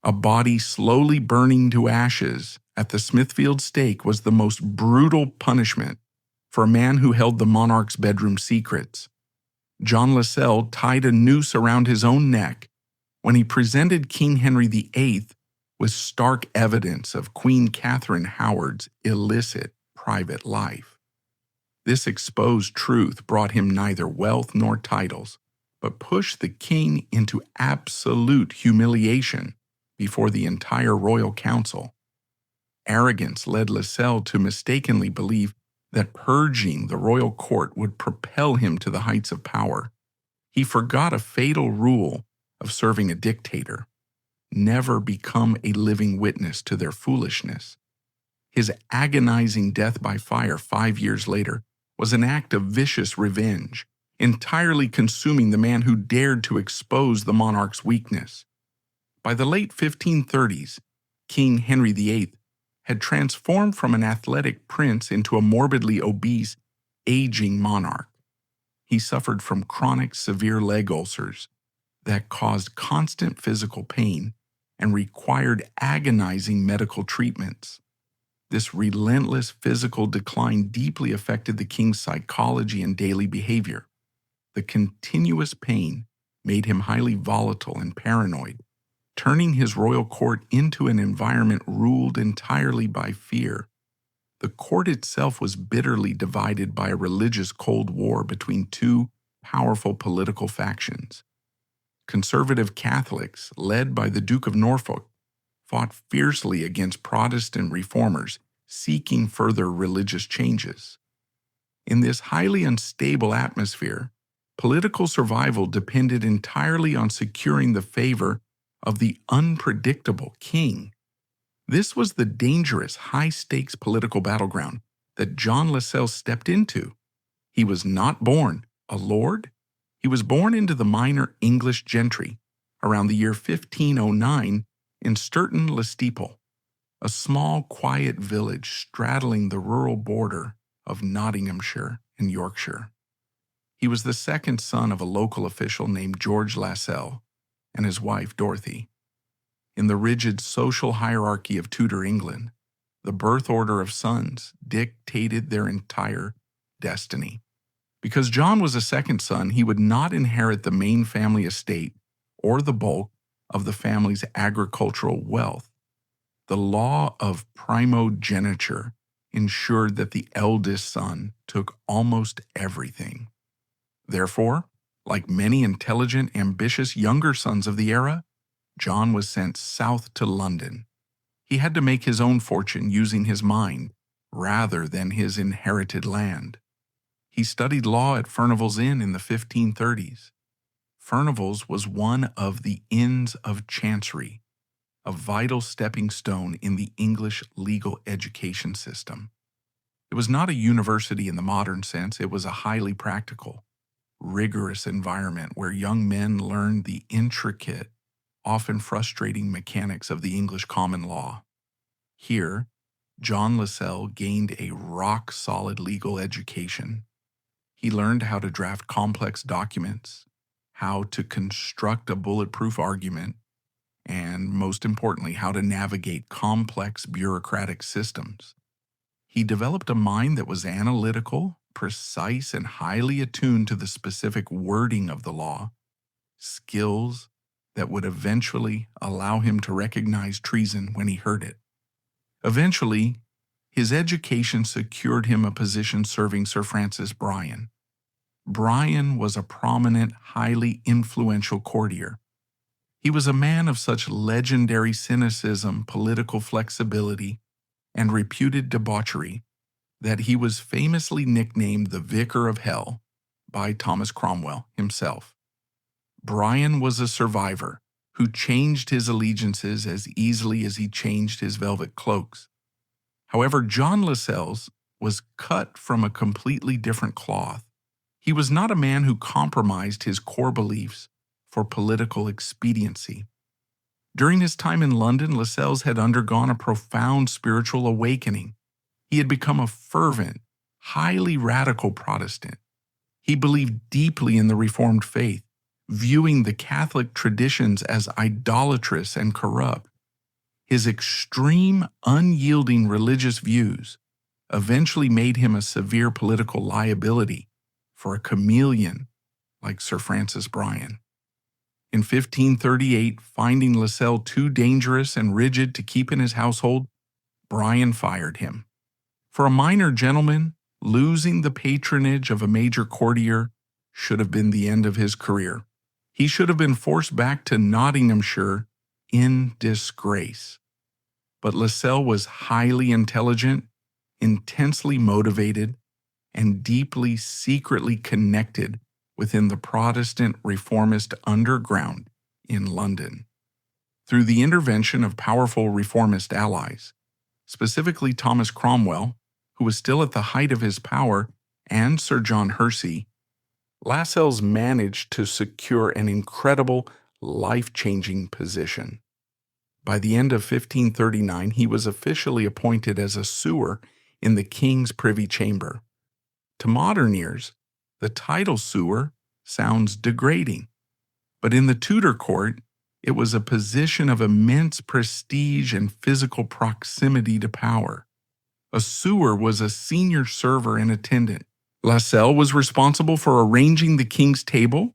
A body slowly burning to ashes at the Smithfield stake was the most brutal punishment for a man who held the monarch's bedroom secrets. John Lascelles tied a noose around his own neck when he presented King Henry VIII with stark evidence of Queen Catherine Howard's illicit private life. This exposed truth brought him neither wealth nor titles, but pushed the king into absolute humiliation before the entire royal council. Arrogance led Lascelles to mistakenly believe that purging the royal court would propel him to the heights of power. He forgot a fatal rule of serving a dictator: never become a living witness to their foolishness. His agonizing death by fire 5 years later was an act of vicious revenge, entirely consuming the man who dared to expose the monarch's weakness. By the late 1530s, King Henry VIII had transformed from an athletic prince into a morbidly obese, aging monarch. He suffered from chronic severe leg ulcers that caused constant physical pain and required agonizing medical treatments. This relentless physical decline deeply affected the king's psychology and daily behavior. The continuous pain made him highly volatile and paranoid, turning his royal court into an environment ruled entirely by fear. The court itself was bitterly divided by a religious Cold War between two powerful political factions. Conservative Catholics, led by the Duke of Norfolk, fought fiercely against Protestant reformers seeking further religious changes. In this highly unstable atmosphere, political survival depended entirely on securing the favor of the unpredictable king. This was the dangerous, high-stakes political battleground that John Lascelles stepped into. He was not born a lord. He was born into the minor English gentry around the year 1509 in Sturton-le-Steeple, a small, quiet village straddling the rural border of Nottinghamshire and Yorkshire. He was the second son of a local official named George Lascelles and his wife Dorothy. In the rigid social hierarchy of Tudor England, the birth order of sons dictated their entire destiny. Because John was a second son, he would not inherit the main family estate or the bulk of the family's agricultural wealth. The law of primogeniture ensured that the eldest son took almost everything. Therefore, like many intelligent, ambitious younger sons of the era, John was sent south to London. He had to make his own fortune using his mind rather than his inherited land. He studied law at Furnival's Inn in the 1530s. Furnival's was one of the Inns of Chancery, a vital stepping stone in the English legal education system. It was not a university in the modern sense. It was a highly practical, rigorous environment where young men learned the intricate, often frustrating mechanics of the English common law. Here, John Lascelles gained a rock-solid legal education. He learned how to draft complex documents, how to construct a bulletproof argument, and, most importantly, how to navigate complex bureaucratic systems. He developed a mind that was analytical, precise, and highly attuned to the specific wording of the law, skills that would eventually allow him to recognize treason when he heard it. Eventually, his education secured him a position serving Sir Francis Bryan. Bryan was a prominent, highly influential courtier. He was a man of such legendary cynicism, political flexibility, and reputed debauchery that he was famously nicknamed the Vicar of Hell by Thomas Cromwell himself. Bryan was a survivor who changed his allegiances as easily as he changed his velvet cloaks. However, John Lascelles was cut from a completely different cloth. He was not a man who compromised his core beliefs for political expediency. During his time in London, Lascelles had undergone a profound spiritual awakening. He had become a fervent, highly radical Protestant. He believed deeply in the Reformed faith, viewing the Catholic traditions as idolatrous and corrupt. His extreme, unyielding religious views eventually made him a severe political liability for a chameleon like Sir Francis Bryan. In 1538, finding Lascelles too dangerous and rigid to keep in his household, Bryan fired him. For a minor gentleman, losing the patronage of a major courtier should have been the end of his career. He should have been forced back to Nottinghamshire in disgrace. But Lascelles was highly intelligent, intensely motivated, and deeply secretly connected within the Protestant reformist underground in London. Through the intervention of powerful reformist allies, specifically Thomas Cromwell, who was still at the height of his power, and Sir John Heresy, Lascelles managed to secure an incredible, life-changing position. By the end of 1539, he was officially appointed as a sewer in the King's Privy Chamber. To modern ears, the title sewer sounds degrading, but in the Tudor court, it was a position of immense prestige and physical proximity to power. A sewer was a senior server and attendant. Lascelles was responsible for arranging the king's table,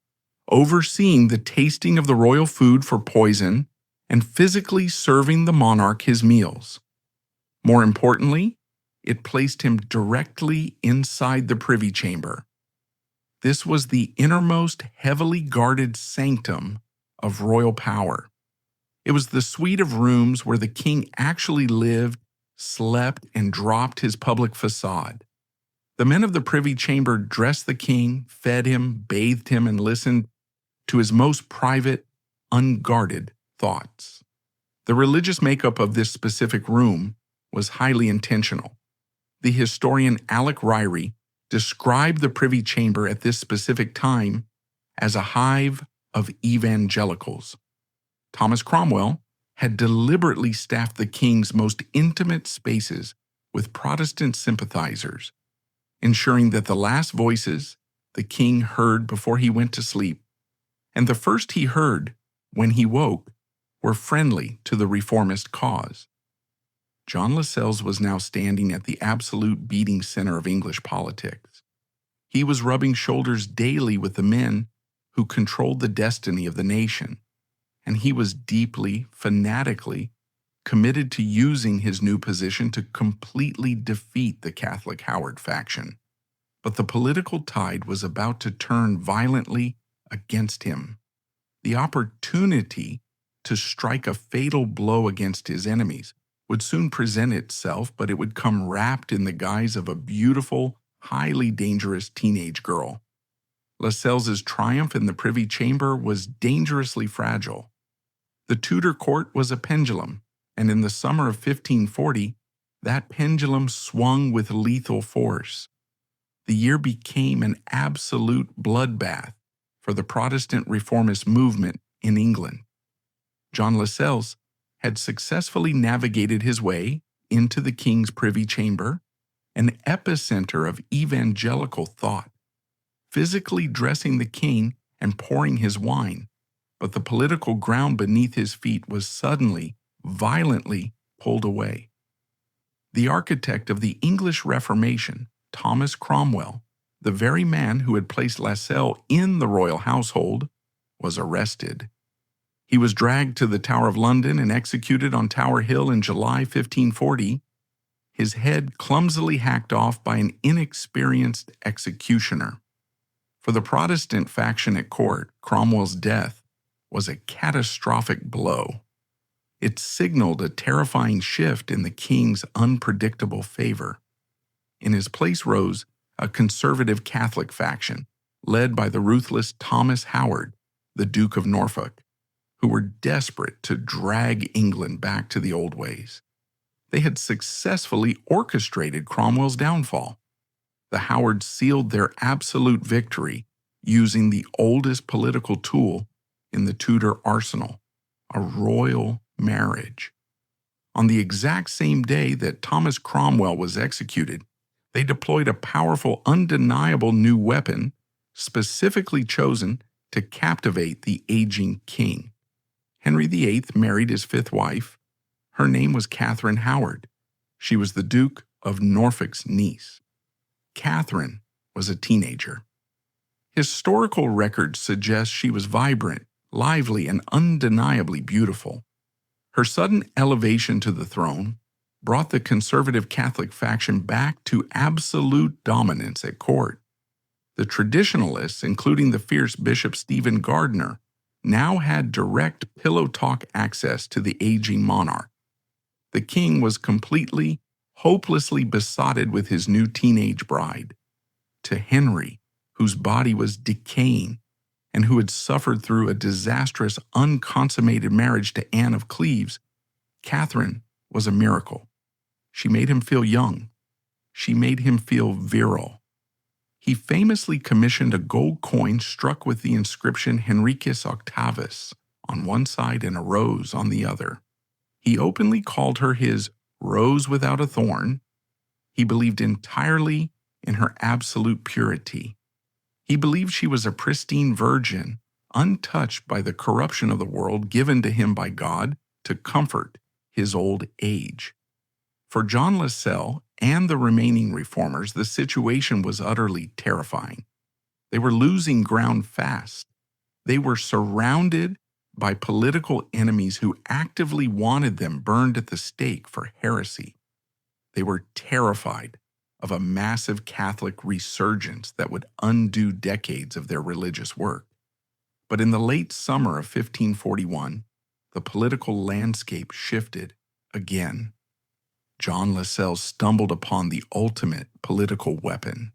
overseeing the tasting of the royal food for poison, and physically serving the monarch his meals. More importantly, it placed him directly inside the privy chamber. This was the innermost, heavily guarded sanctum of royal power. It was the suite of rooms where the king actually lived, slept, and dropped his public facade. The men of the privy chamber dressed the king, fed him, bathed him, and listened to his most private, unguarded thoughts. The religious makeup of this specific room was highly intentional. The historian Alec Ryrie described the privy chamber at this specific time as a hive of evangelicals. Thomas Cromwell had deliberately staffed the king's most intimate spaces with Protestant sympathizers, ensuring that the last voices the king heard before he went to sleep, and the first he heard when he woke, were friendly to the reformist cause. John Lascelles was now standing at the absolute beating center of English politics. He was rubbing shoulders daily with the men who controlled the destiny of the nation, and he was deeply, fanatically committed to using his new position to completely defeat the Catholic Howard faction. But the political tide was about to turn violently against him. The opportunity to strike a fatal blow against his enemies would soon present itself, but it would come wrapped in the guise of a beautiful, highly dangerous teenage girl. Lascelles' triumph in the Privy Chamber was dangerously fragile. The Tudor court was a pendulum, and in the summer of 1540, that pendulum swung with lethal force. The year became an absolute bloodbath for the Protestant reformist movement in England. John Lascelles had successfully navigated his way into the king's privy chamber, an epicenter of evangelical thought, physically dressing the king and pouring his wine, but the political ground beneath his feet was suddenly, violently pulled away. The architect of the English Reformation, Thomas Cromwell, the very man who had placed Lascelles in the royal household, was arrested. He was dragged to the Tower of London and executed on Tower Hill in July 1540, his head clumsily hacked off by an inexperienced executioner. For the Protestant faction at court, Cromwell's death was a catastrophic blow. It signaled a terrifying shift in the king's unpredictable favor. In his place rose a conservative Catholic faction, led by the ruthless Thomas Howard, the Duke of Norfolk, who were desperate to drag England back to the old ways. They had successfully orchestrated Cromwell's downfall. The Howards sealed their absolute victory using the oldest political tool in the Tudor arsenal, a royal marriage. On the exact same day that Thomas Cromwell was executed, they deployed a powerful, undeniable new weapon specifically chosen to captivate the aging king. Henry VIII married his fifth wife. Her name was Catherine Howard. She was the Duke of Norfolk's niece. Catherine was a teenager. Historical records suggest she was vibrant, lively, and undeniably beautiful. Her sudden elevation to the throne brought the conservative Catholic faction back to absolute dominance at court. The traditionalists, including the fierce Bishop Stephen Gardiner, now had direct pillow-talk access to the aging monarch. The king was completely, hopelessly besotted with his new teenage bride. To Henry, whose body was decaying and who had suffered through a disastrous, unconsummated marriage to Anne of Cleves, Catherine was a miracle. She made him feel young. She made him feel virile. He famously commissioned a gold coin struck with the inscription Henricus Octavus on one side and a rose on the other. He openly called her his rose without a thorn. He believed entirely in her absolute purity. He believed she was a pristine virgin, untouched by the corruption of the world given to him by God to comfort his old age. For John Lascelles and the remaining reformers, the situation was utterly terrifying. They were losing ground fast. They were surrounded by political enemies who actively wanted them burned at the stake for heresy. They were terrified of a massive Catholic resurgence that would undo decades of their religious work. But in the late summer of 1541, the political landscape shifted again. John Lascelles stumbled upon the ultimate political weapon.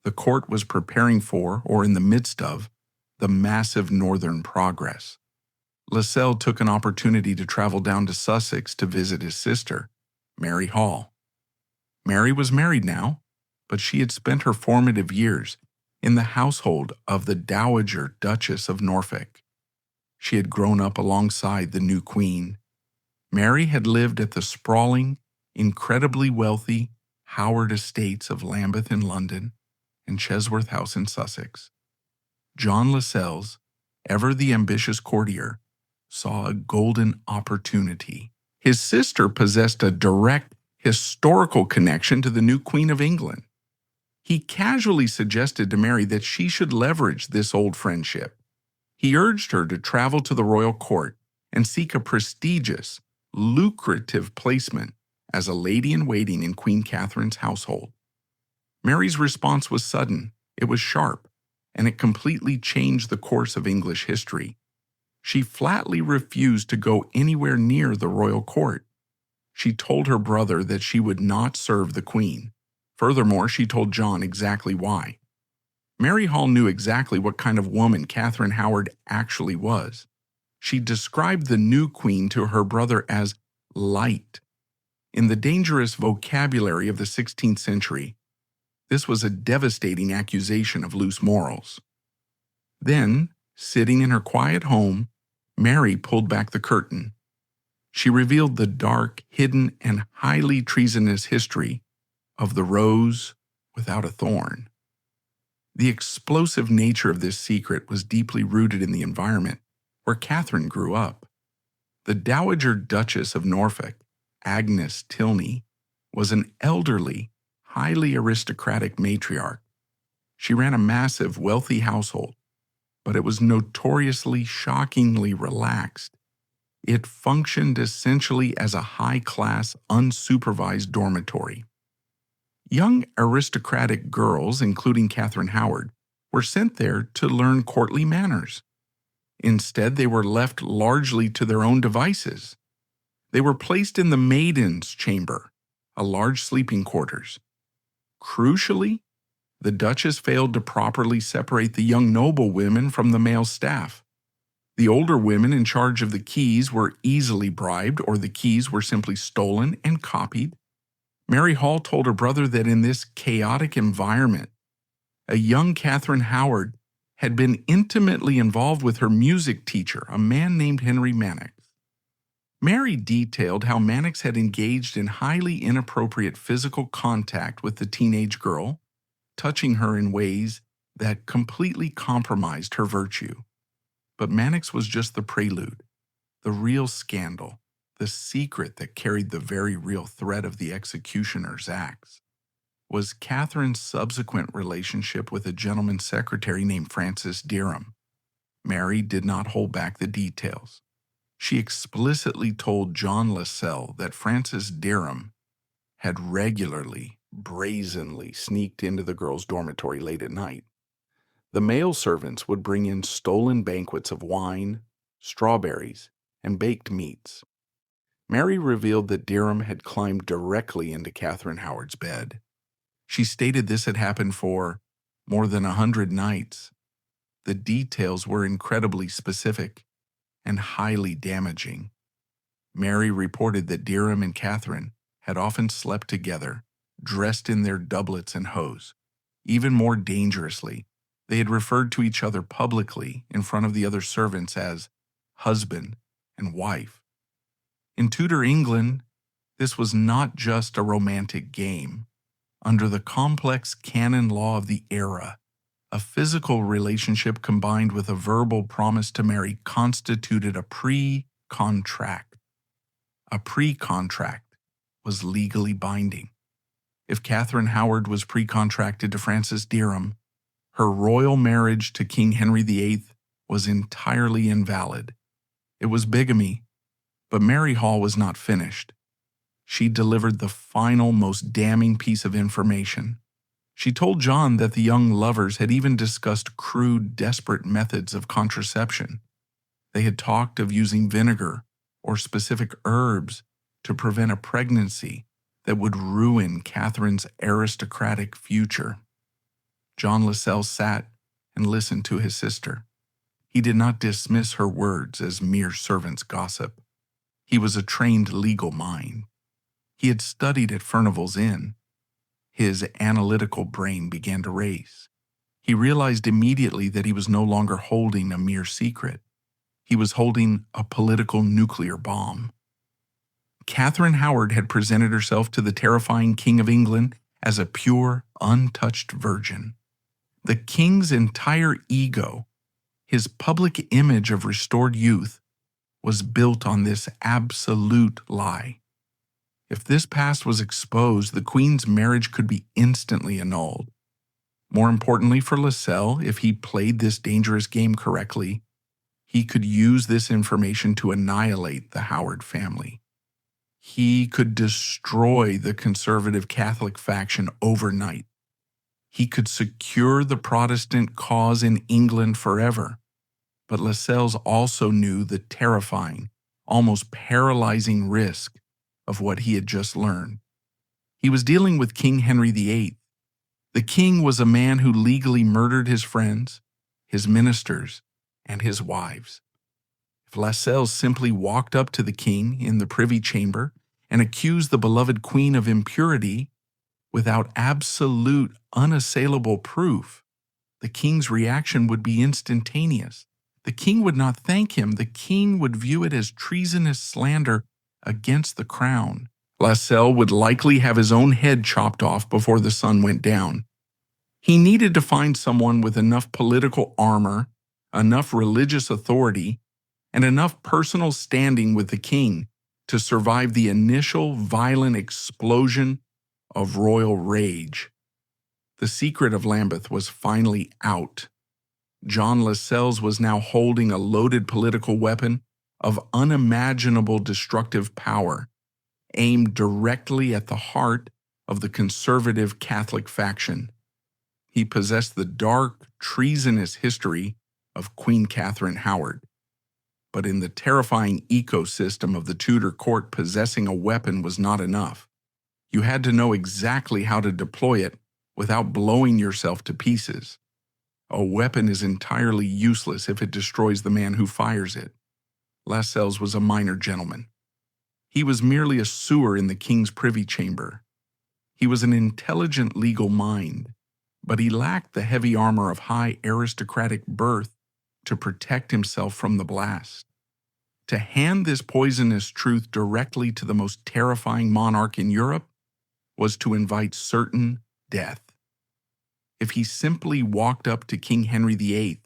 The court was preparing for, or in the midst of, the massive northern progress. Lascelles took an opportunity to travel down to Sussex to visit his sister, Mary Hall. Mary was married now, but she had spent her formative years in the household of the Dowager Duchess of Norfolk. She had grown up alongside the new queen. Mary had lived at the sprawling, incredibly wealthy Howard estates of Lambeth in London and Chesworth House in Sussex. John Lascelles, ever the ambitious courtier, saw a golden opportunity. His sister possessed a direct historical connection to the new Queen of England. He casually suggested to Mary that she should leverage this old friendship. He urged her to travel to the royal court and seek a prestigious, lucrative placement as a lady-in-waiting in Queen Catherine's household. Mary's response was sudden, it was sharp, and it completely changed the course of English history. She flatly refused to go anywhere near the royal court. She told her brother that she would not serve the queen. Furthermore, she told John exactly why. Mary Hall knew exactly what kind of woman Catherine Howard actually was. She described the new queen to her brother as light. In the dangerous vocabulary of the 16th century, this was a devastating accusation of loose morals. Then, sitting in her quiet home, Mary pulled back the curtain. She revealed the dark, hidden, and highly treasonous history of the rose without a thorn. The explosive nature of this secret was deeply rooted in the environment where Catherine grew up. The Dowager Duchess of Norfolk, Agnes Tilney, was an elderly, highly aristocratic matriarch. She ran a massive, wealthy household, but it was notoriously, shockingly relaxed. It functioned essentially as a high-class, unsupervised dormitory. Young aristocratic girls, including Catherine Howard, were sent there to learn courtly manners. Instead, they were left largely to their own devices. They were placed in the maiden's chamber, a large sleeping quarters. Crucially, the Duchess failed to properly separate the young noble women from the male staff. The older women in charge of the keys were easily bribed, or the keys were simply stolen and copied. Mary Hall told her brother that in this chaotic environment, a young Catherine Howard had been intimately involved with her music teacher, a man named Henry Mannix. Mary detailed how Mannix had engaged in highly inappropriate physical contact with the teenage girl, touching her in ways that completely compromised her virtue. But Mannix was just the prelude, the real scandal. The secret that carried the very real threat of the executioner's axe was Catherine's subsequent relationship with a gentleman's secretary named Francis Derham. Mary did not hold back the details. She explicitly told John Lascelles that Francis Derham had regularly, brazenly sneaked into the girl's dormitory late at night. The male servants would bring in stolen banquets of wine, strawberries, and baked meats. Mary revealed that Derham had climbed directly into Catherine Howard's bed. She stated this had happened for more than 100 nights. The details were incredibly specific and highly damaging. Mary reported that Derham and Catherine had often slept together, dressed in their doublets and hose. Even more dangerously, they had referred to each other publicly in front of the other servants as husband and wife. In Tudor England, this was not just a romantic game. Under the complex canon law of the era, a physical relationship combined with a verbal promise to marry constituted a pre-contract. A pre-contract was legally binding. If Catherine Howard was pre-contracted to Francis Derham, her royal marriage to King Henry VIII was entirely invalid. It was bigamy, but Mary Hall was not finished. She delivered the final, most damning piece of information. She told John that the young lovers had even discussed crude, desperate methods of contraception. They had talked of using vinegar or specific herbs to prevent a pregnancy that would ruin Catherine's aristocratic future. John Lascelles sat and listened to his sister. He did not dismiss her words as mere servants' gossip. He was a trained legal mind. He had studied at Furnival's Inn. His analytical brain began to race. He realized immediately that he was no longer holding a mere secret. He was holding a political nuclear bomb. Catherine Howard had presented herself to the terrifying King of England as a pure, untouched virgin. The king's entire ego, his public image of restored youth, was built on this absolute lie. If this past was exposed, the Queen's marriage could be instantly annulled. More importantly for Lascelles, if he played this dangerous game correctly, he could use this information to annihilate the Howard family. He could destroy the conservative Catholic faction overnight. He could secure the Protestant cause in England forever. But Lascelles also knew the terrifying, almost paralyzing risk of what he had just learned. He was dealing with King Henry VIII. The king was a man who legally murdered his friends, his ministers, and his wives. If Lascelles simply walked up to the king in the privy chamber and accused the beloved queen of impurity without absolute, unassailable proof, the king's reaction would be instantaneous. The king would not thank him. The king would view it as treasonous slander against the crown. Lascelles would likely have his own head chopped off before the sun went down. He needed to find someone with enough political armor, enough religious authority, and enough personal standing with the king to survive the initial violent explosion of royal rage. The secret of Lambeth was finally out. John Lascelles was now holding a loaded political weapon of unimaginable destructive power, aimed directly at the heart of the conservative Catholic faction. He possessed the dark, treasonous history of Queen Catherine Howard. But in the terrifying ecosystem of the Tudor court, possessing a weapon was not enough. You had to know exactly how to deploy it without blowing yourself to pieces. A weapon is entirely useless if it destroys the man who fires it. Lascelles was a minor gentleman. He was merely a sewer in the king's privy chamber. He was an intelligent legal mind, but he lacked the heavy armor of high aristocratic birth to protect himself from the blast. To hand this poisonous truth directly to the most terrifying monarch in Europe was to invite certain death. If he simply walked up to King Henry VIII,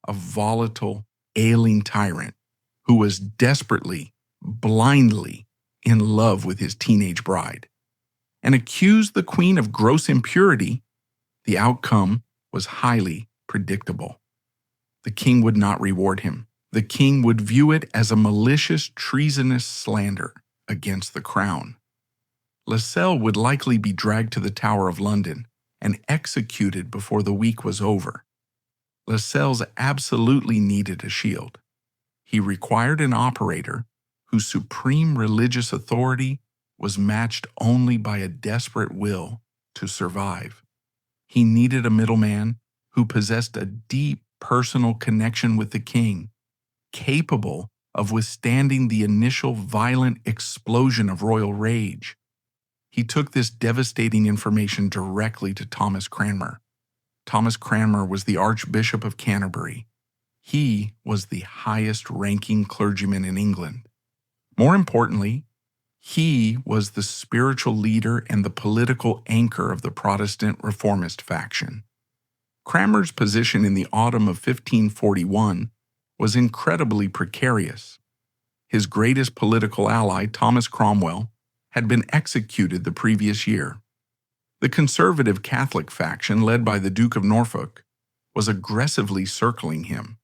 a volatile, ailing tyrant who was desperately blindly in love with his teenage bride, and accused the queen of gross impurity, the outcome was highly predictable. The king would not reward him. The king would view it as a malicious, treasonous slander against the crown. Lascelles would likely be dragged to the Tower of London and executed before the week was over. Lascelles absolutely needed a shield. He required an operator whose supreme religious authority was matched only by a desperate will to survive. He needed a middleman who possessed a deep personal connection with the king, capable of withstanding the initial violent explosion of royal rage. He took this devastating information directly to Thomas Cranmer. Thomas Cranmer was the Archbishop of Canterbury. He was the highest-ranking clergyman in England. More importantly, he was the spiritual leader and the political anchor of the Protestant reformist faction. Cranmer's position in the autumn of 1541 was incredibly precarious. His greatest political ally, Thomas Cromwell, had been executed the previous year. The conservative Catholic faction, led by the Duke of Norfolk, was aggressively circling him.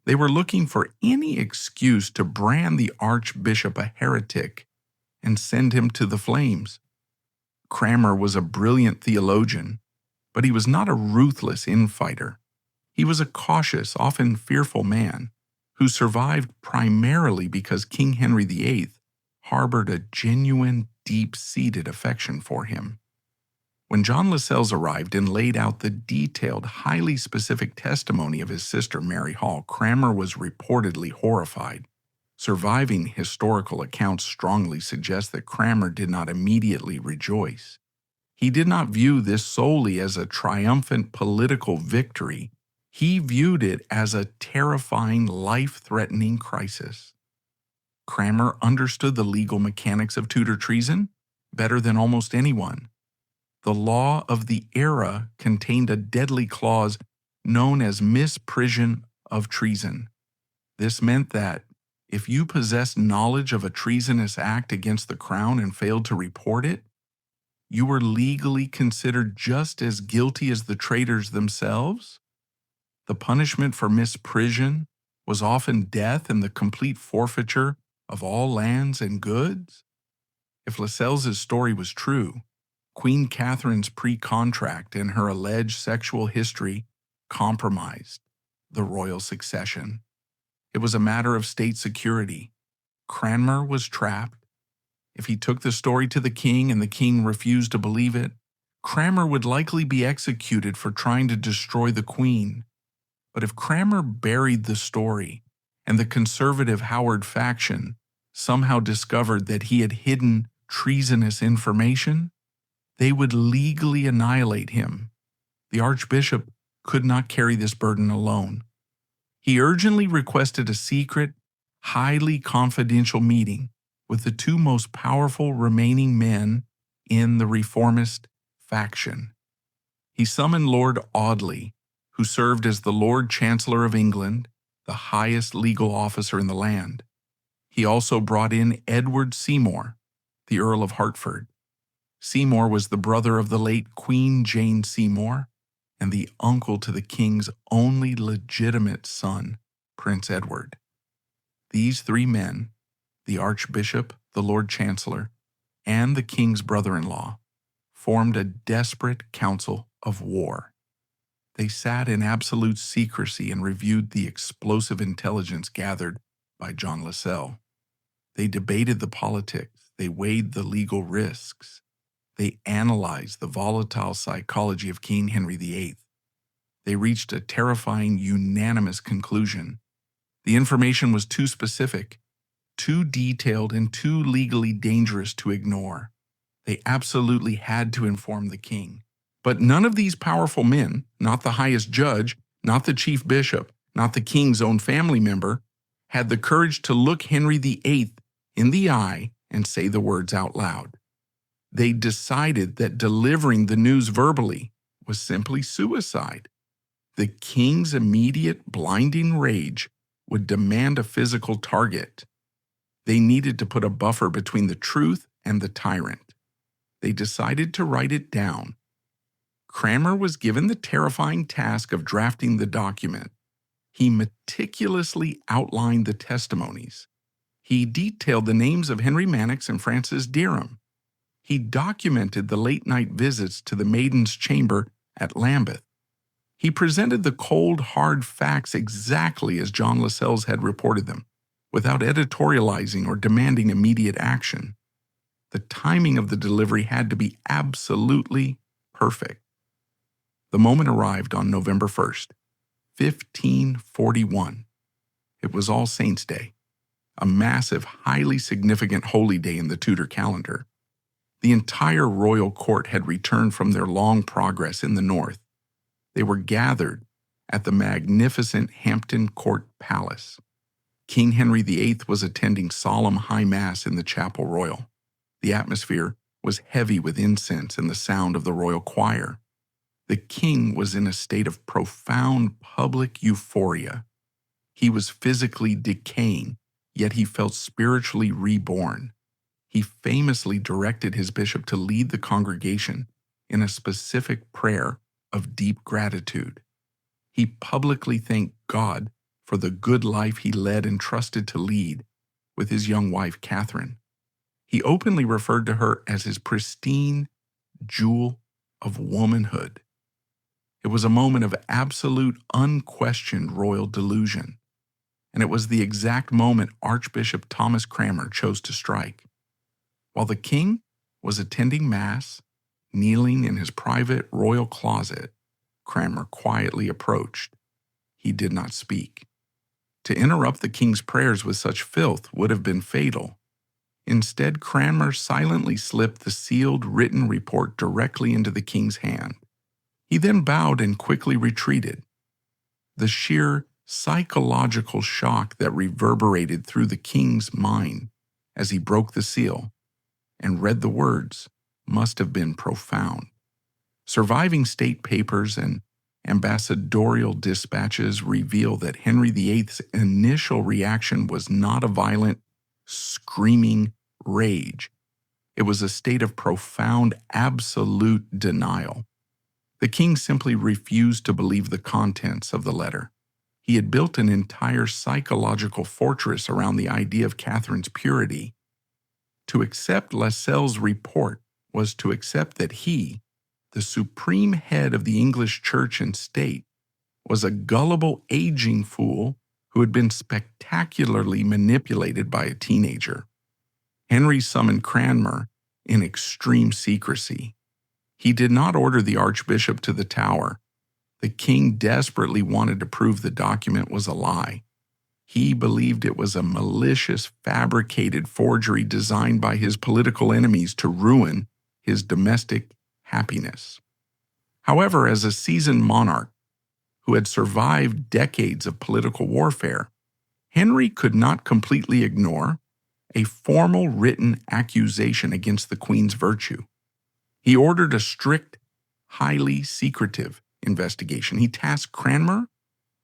They were looking for any excuse to brand the archbishop a heretic and send him to the flames. Cranmer was a brilliant theologian, but he was not a ruthless infighter. He was a cautious, often fearful man who survived primarily because King Henry VIII harbored a genuine, deep-seated affection for him. When John Lascelles arrived and laid out the detailed, highly specific testimony of his sister Mary Hall, Cranmer was reportedly horrified. Surviving historical accounts strongly suggest that Cranmer did not immediately rejoice. He did not view this solely as a triumphant political victory. He viewed it as a terrifying, life-threatening crisis. Cranmer understood the legal mechanics of Tudor treason better than almost anyone. The law of the era contained a deadly clause known as misprision of treason. This meant that if you possessed knowledge of a treasonous act against the crown and failed to report it, you were legally considered just as guilty as the traitors themselves. The punishment for misprision was often death and the complete forfeiture of all lands and goods. If Lascelles' story was true, Queen Catherine's pre-contract and her alleged sexual history compromised the royal succession. It was a matter of state security. Cranmer was trapped. If he took the story to the king and the king refused to believe it, Cranmer would likely be executed for trying to destroy the queen. But if Cranmer buried the story and the conservative Howard faction somehow discovered that he had hidden treasonous information, they would legally annihilate him. The archbishop could not carry this burden alone. He urgently requested a secret, highly confidential meeting with the two most powerful remaining men in the reformist faction. He summoned Lord Audley, who served as the Lord Chancellor of England, the highest legal officer in the land. He also brought in Edward Seymour, the Earl of Hertford. Seymour was the brother of the late Queen Jane Seymour and the uncle to the king's only legitimate son, Prince Edward. These three men, the Archbishop, the Lord Chancellor, and the king's brother-in-law, formed a desperate council of war. They sat in absolute secrecy and reviewed the explosive intelligence gathered by John Lascelles. They debated the politics, they weighed the legal risks, they analyzed the volatile psychology of King Henry VIII. They reached a terrifying, unanimous conclusion. The information was too specific, too detailed, and too legally dangerous to ignore. They absolutely had to inform the king. But none of these powerful men, not the highest judge, not the chief bishop, not the king's own family member, had the courage to look Henry VIII in the eye and say the words out loud. They decided that delivering the news verbally was simply suicide. The king's immediate blinding rage would demand a physical target. They needed to put a buffer between the truth and the tyrant. They decided to write it down. Cranmer was given the terrifying task of drafting the document. He meticulously outlined the testimonies. He detailed the names of Henry Manox and Francis Derham. He documented the late-night visits to the maiden's chamber at Lambeth. He presented the cold, hard facts exactly as John Lascelles had reported them, without editorializing or demanding immediate action. The timing of the delivery had to be absolutely perfect. The moment arrived on November 1st, 1541. It was All Saints' Day, a massive, highly significant holy day in the Tudor calendar. The entire royal court had returned from their long progress in the north. They were gathered at the magnificent Hampton Court Palace. King Henry VIII was attending solemn high mass in the Chapel Royal. The atmosphere was heavy with incense and the sound of the royal choir. The king was in a state of profound public euphoria. He was physically decaying, yet he felt spiritually reborn. He famously directed his bishop to lead the congregation in a specific prayer of deep gratitude. He publicly thanked God for the good life he led and trusted to lead with his young wife, Catherine. He openly referred to her as his pristine jewel of womanhood. It was a moment of absolute, unquestioned royal delusion, and it was the exact moment Archbishop Thomas Cranmer chose to strike. While the king was attending Mass, kneeling in his private royal closet, Cranmer quietly approached. He did not speak. To interrupt the king's prayers with such filth would have been fatal. Instead, Cranmer silently slipped the sealed written report directly into the king's hand. He then bowed and quickly retreated. The sheer psychological shock that reverberated through the king's mind as he broke the seal and read the words must have been profound. Surviving state papers and ambassadorial dispatches reveal that Henry VIII's initial reaction was not a violent, screaming rage. It was a state of profound, absolute denial. The king simply refused to believe the contents of the letter. He had built an entire psychological fortress around the idea of Catherine's purity. To accept Lascelles' report was to accept that he, the supreme head of the English church and state, was a gullible, aging fool who had been spectacularly manipulated by a teenager. Henry summoned Cranmer in extreme secrecy. He did not order the archbishop to the Tower. The king desperately wanted to prove the document was a lie. He believed it was a malicious, fabricated forgery designed by his political enemies to ruin his domestic happiness. However, as a seasoned monarch who had survived decades of political warfare, Henry could not completely ignore a formal written accusation against the Queen's virtue. He ordered a strict, highly secretive investigation. He tasked Cranmer,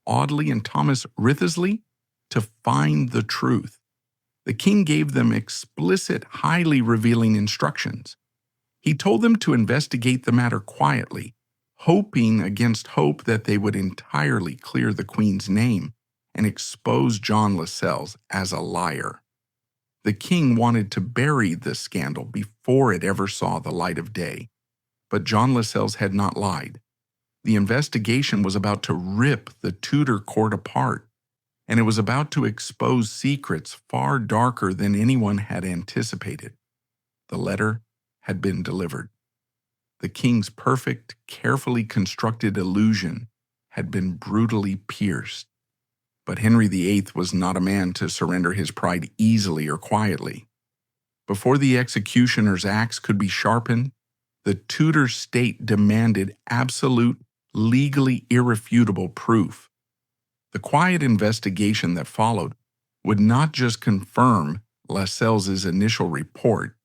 Audley, and Thomas Wriothesley to find the truth. The king gave them explicit, highly revealing instructions. He told them to investigate the matter quietly, hoping against hope that they would entirely clear the Queen's name and expose John Lascelles as a liar. The king wanted to bury the scandal before it ever saw the light of day. But John Lascelles had not lied. The investigation was about to rip the Tudor court apart, and it was about to expose secrets far darker than anyone had anticipated. The letter had been delivered. The king's perfect, carefully constructed illusion had been brutally pierced. But Henry VIII was not a man to surrender his pride easily or quietly. Before the executioner's axe could be sharpened, the Tudor state demanded absolute, legally irrefutable proof. The quiet investigation that followed would not just confirm Lascelles' initial report,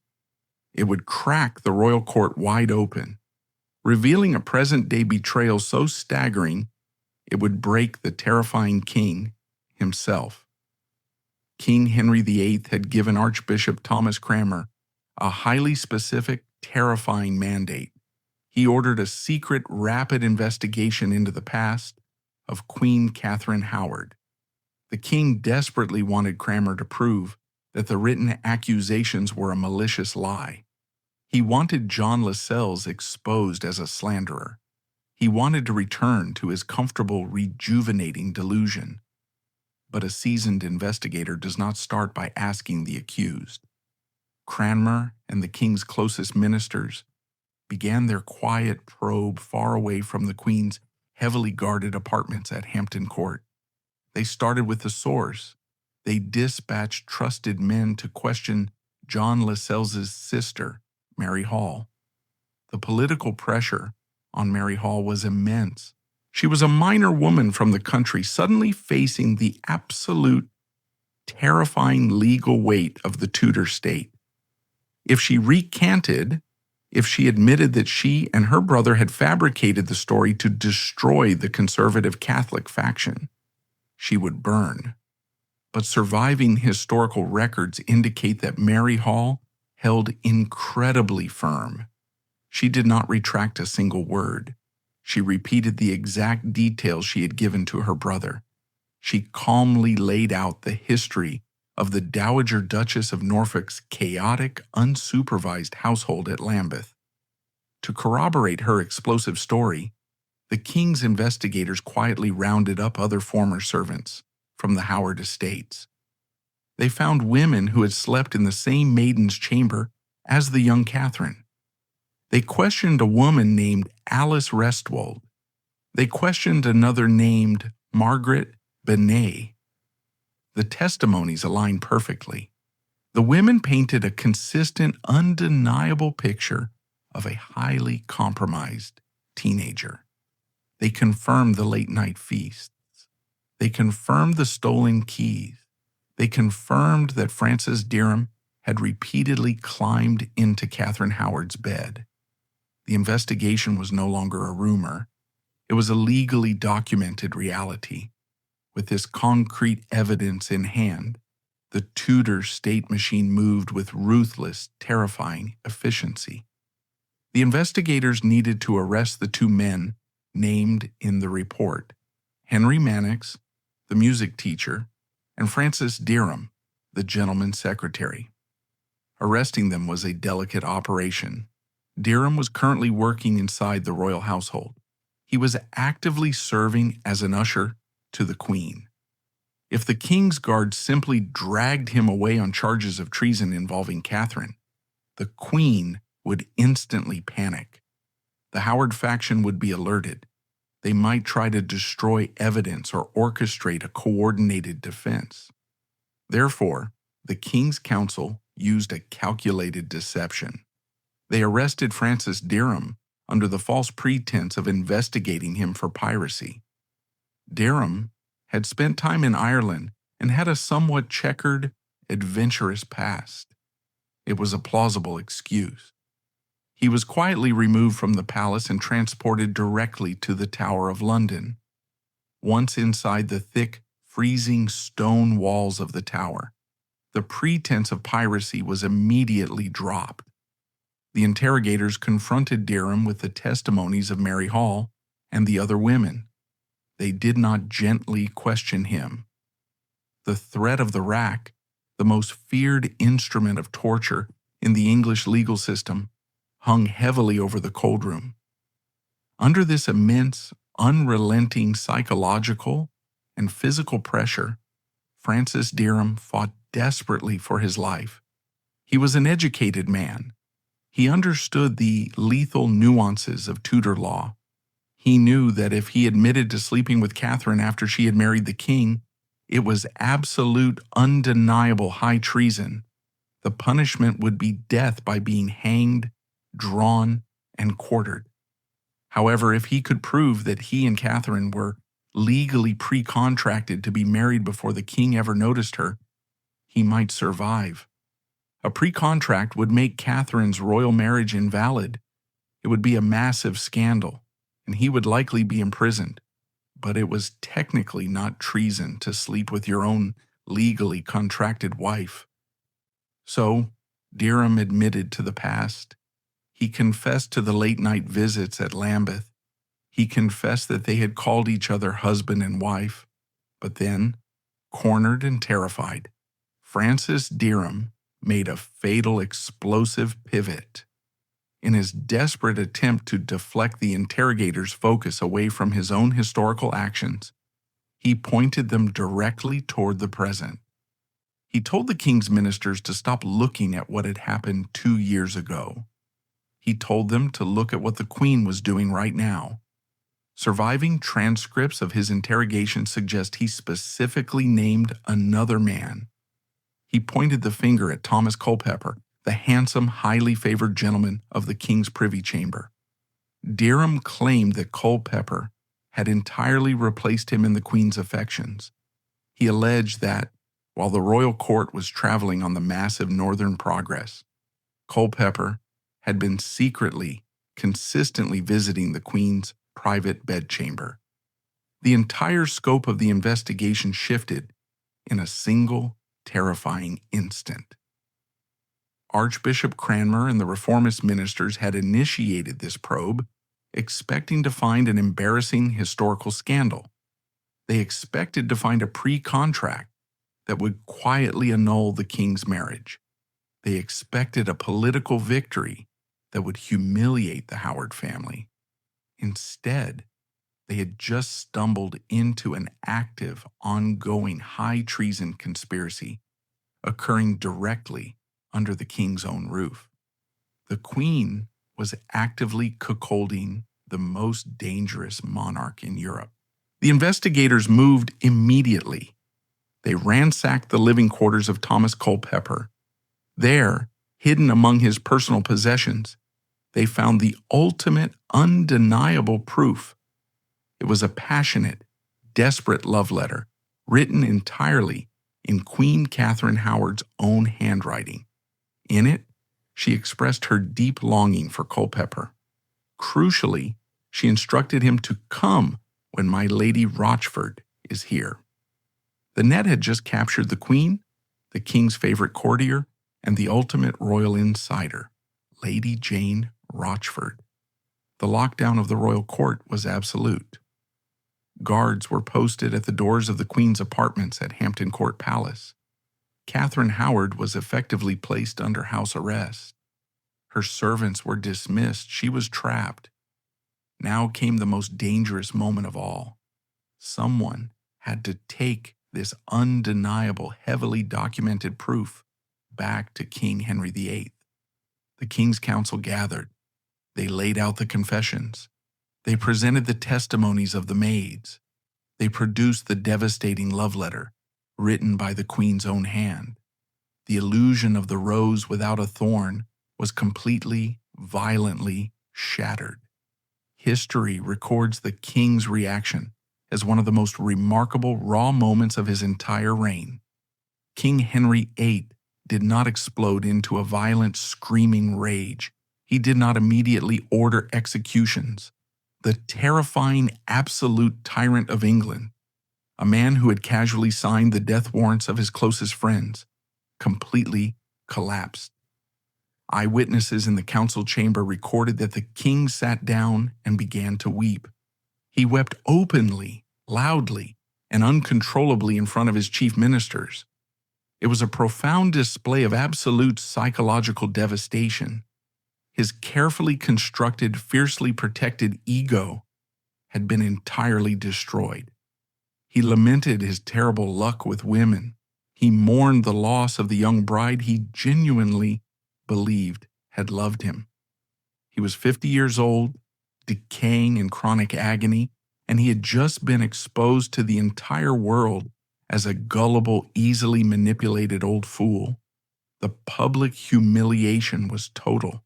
it would crack the royal court wide open, revealing a present-day betrayal so staggering it would break the terrifying king himself. King Henry VIII had given Archbishop Thomas Cranmer a highly specific, terrifying mandate. He ordered a secret, rapid investigation into the past of Queen Catherine Howard. The king desperately wanted Cranmer to prove that the written accusations were a malicious lie. He wanted John Lascelles exposed as a slanderer. He wanted to return to his comfortable, rejuvenating delusion. But a seasoned investigator does not start by asking the accused. Cranmer and the king's closest ministers began their quiet probe far away from the Queen's heavily guarded apartments at Hampton Court. They started with the source. They dispatched trusted men to question John Lascelles' sister, Mary Hall. The political pressure on Mary Hall was immense. She was a minor woman from the country suddenly facing the absolute, terrifying legal weight of the Tudor state. If she recanted, if she admitted that she and her brother had fabricated the story to destroy the conservative Catholic faction, she would burn. But surviving historical records indicate that Mary Hall held incredibly firm. She did not retract a single word. She repeated the exact details she had given to her brother. She calmly laid out the history of the Dowager Duchess of Norfolk's chaotic, unsupervised household at Lambeth. To corroborate her explosive story, the king's investigators quietly rounded up other former servants from the Howard estates. They found women who had slept in the same maiden's chamber as the young Catherine. They questioned a woman named Alice Restwold. They questioned another named Margaret Bennet. The testimonies aligned perfectly. The women painted a consistent, undeniable picture of a highly compromised teenager. They confirmed the late-night feasts. They confirmed the stolen keys. They confirmed that Frances Derham had repeatedly climbed into Catherine Howard's bed. The investigation was no longer a rumor. It was a legally documented reality. With this concrete evidence in hand, the Tudor state machine moved with ruthless, terrifying efficiency. The investigators needed to arrest the two men named in the report: Henry Mannix, the music teacher, and Frances Derham, the gentleman's secretary. Arresting them was a delicate operation. Derham was currently working inside the royal household. He was actively serving as an usher to the Queen. If the King's Guard simply dragged him away on charges of treason involving Catherine, the Queen would instantly panic. The Howard faction would be alerted. They might try to destroy evidence or orchestrate a coordinated defense. Therefore, the King's Council used a calculated deception. They arrested Frances Derham under the false pretense of investigating him for piracy. Derham had spent time in Ireland and had a somewhat checkered, adventurous past. It was a plausible excuse. He was quietly removed from the palace and transported directly to the Tower of London. Once inside the thick, freezing stone walls of the tower, the pretense of piracy was immediately dropped. The interrogators confronted Derham with the testimonies of Mary Hall and the other women. They did not gently question him. The threat of the rack, the most feared instrument of torture in the English legal system, hung heavily over the cold room. Under this immense, unrelenting psychological and physical pressure, Frances Derham fought desperately for his life. He was an educated man. He understood the lethal nuances of Tudor law. He knew that if he admitted to sleeping with Catherine after she had married the king, it was absolute, undeniable high treason. The punishment would be death by being hanged, drawn, and quartered. However, if he could prove that he and Catherine were legally pre-contracted to be married before the king ever noticed her, he might survive. A pre-contract would make Catherine's royal marriage invalid. It would be a massive scandal, and he would likely be imprisoned. But it was technically not treason to sleep with your own legally contracted wife. So, Derham admitted to the past. He confessed to the late-night visits at Lambeth. He confessed that they had called each other husband and wife. But then, cornered and terrified, Francis Derham made a fatal explosive pivot. In his desperate attempt to deflect the interrogators' focus away from his own historical actions, he pointed them directly toward the present. He told the king's ministers to stop looking at what had happened 2 years ago. He told them to look at what the Queen was doing right now. Surviving transcripts of his interrogation suggest he specifically named another man. He pointed the finger at Thomas Culpeper, the handsome, highly favored gentleman of the king's privy chamber. Derham claimed that Culpeper had entirely replaced him in the Queen's affections. He alleged that, while the royal court was traveling on the massive northern progress, Culpeper had been secretly, consistently visiting the Queen's private bedchamber. The entire scope of the investigation shifted in a single, terrifying instant. Archbishop Cranmer and the reformist ministers had initiated this probe, expecting to find an embarrassing historical scandal. They expected to find a pre-contract that would quietly annul the king's marriage. They expected a political victory that would humiliate the Howard family. Instead, they had just stumbled into an active, ongoing high treason conspiracy occurring directly under the king's own roof. The Queen was actively cuckolding the most dangerous monarch in Europe. The investigators moved immediately. They ransacked the living quarters of Thomas Culpeper. There, hidden among his personal possessions, they found the ultimate, undeniable proof. It was a passionate, desperate love letter, written entirely in Queen Catherine Howard's own handwriting. In it, she expressed her deep longing for Culpeper. Crucially, she instructed him to come when my Lady Rochford is here. The net had just captured the Queen, the king's favorite courtier, and the ultimate royal insider, Lady Jane Rochford. The lockdown of the royal court was absolute. Guards were posted at the doors of the Queen's apartments at Hampton Court Palace. Catherine Howard was effectively placed under house arrest. Her servants were dismissed. She was trapped. Now came the most dangerous moment of all. Someone had to take this undeniable, heavily documented proof back to King Henry VIII. The King's Council gathered. They laid out the confessions. They presented the testimonies of the maids. They produced the devastating love letter, written by the Queen's own hand. The illusion of the rose without a thorn was completely, violently shattered. History records the King's reaction as one of the most remarkable raw moments of his entire reign. King Henry VIII did not explode into a violent, screaming rage. He did not immediately order executions. The terrifying, absolute tyrant of England, a man who had casually signed the death warrants of his closest friends, completely collapsed. Eyewitnesses in the council chamber recorded that the king sat down and began to weep. He wept openly, loudly, and uncontrollably in front of his chief ministers. It was a profound display of absolute psychological devastation. His carefully constructed, fiercely protected ego had been entirely destroyed. He lamented his terrible luck with women. He mourned the loss of the young bride he genuinely believed had loved him. He was 50 years old, decaying in chronic agony, and he had just been exposed to the entire world as a gullible, easily manipulated old fool. The public humiliation was total.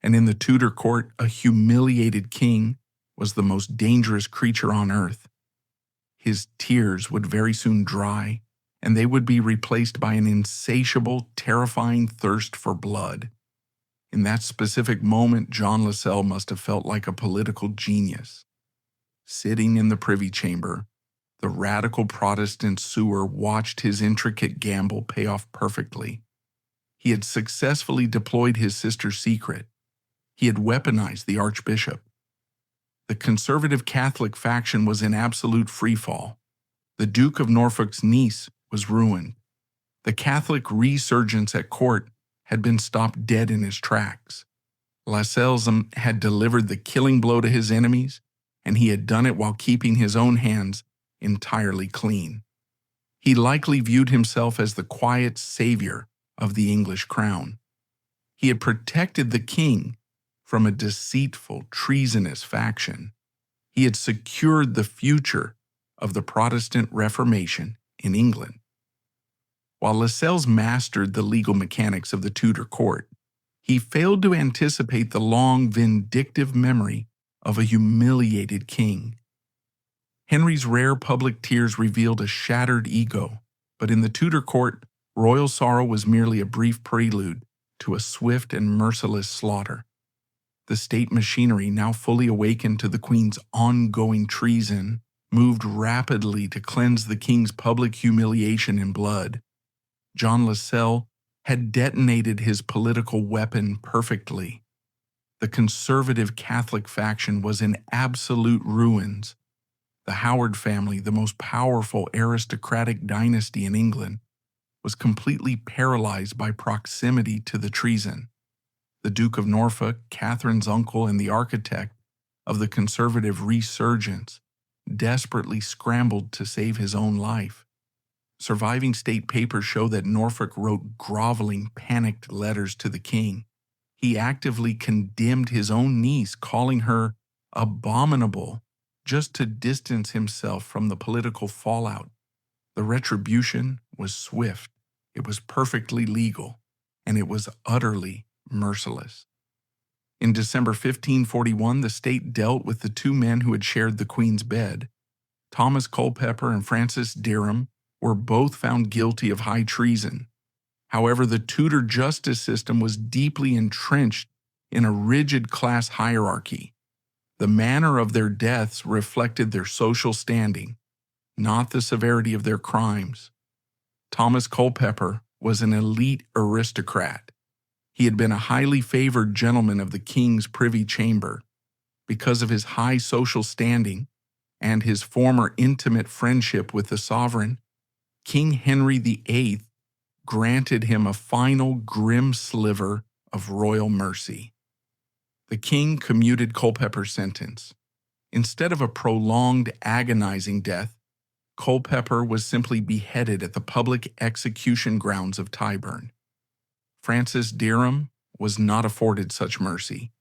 And in the Tudor court, a humiliated king was the most dangerous creature on earth. His tears would very soon dry, and they would be replaced by an insatiable, terrifying thirst for blood. In that specific moment, John Lascelles must have felt like a political genius. Sitting in the privy chamber, The radical Protestant sewer watched his intricate gamble pay off perfectly. He had successfully deployed his sister's secret. He had weaponized the archbishop. The conservative Catholic faction was in absolute freefall. The Duke of Norfolk's niece was ruined. The Catholic resurgence at court had been stopped dead in his tracks. Lascelles had delivered the killing blow to his enemies, and he had done it while keeping his own hands entirely clean. He likely viewed himself as the quiet savior of the English crown. He had protected the king from a deceitful, treasonous faction. He had secured the future of the Protestant Reformation in England. While Lascelles mastered the legal mechanics of the Tudor court, he failed to anticipate the long, vindictive memory of a humiliated king. Henry's rare public tears revealed a shattered ego, but in the Tudor court, royal sorrow was merely a brief prelude to a swift and merciless slaughter. The state machinery, now fully awakened to the Queen's ongoing treason, moved rapidly to cleanse the king's public humiliation in blood. John Lascelles had detonated his political weapon perfectly. The conservative Catholic faction was in absolute ruins. The Howard family, the most powerful aristocratic dynasty in England, was completely paralyzed by proximity to the treason. The Duke of Norfolk, Catherine's uncle and the architect of the conservative resurgence, desperately scrambled to save his own life. Surviving state papers show that Norfolk wrote groveling, panicked letters to the king. He actively condemned his own niece, calling her abominable, just to distance himself from the political fallout. The retribution was swift, it was perfectly legal, and it was utterly merciless. In December 1541, the state dealt with the two men who had shared the Queen's bed. Thomas Culpeper and Francis Derham were both found guilty of high treason. However, the Tudor justice system was deeply entrenched in a rigid class hierarchy. The manner of their deaths reflected their social standing, not the severity of their crimes. Thomas Culpeper was an elite aristocrat. He had been a highly favored gentleman of the king's privy chamber. Because of his high social standing and his former intimate friendship with the sovereign, King Henry VIII granted him a final grim sliver of royal mercy. The king commuted Culpeper's sentence. Instead of a prolonged, agonizing death, Culpeper was simply beheaded at the public execution grounds of Tyburn. Francis Derham was not afforded such mercy.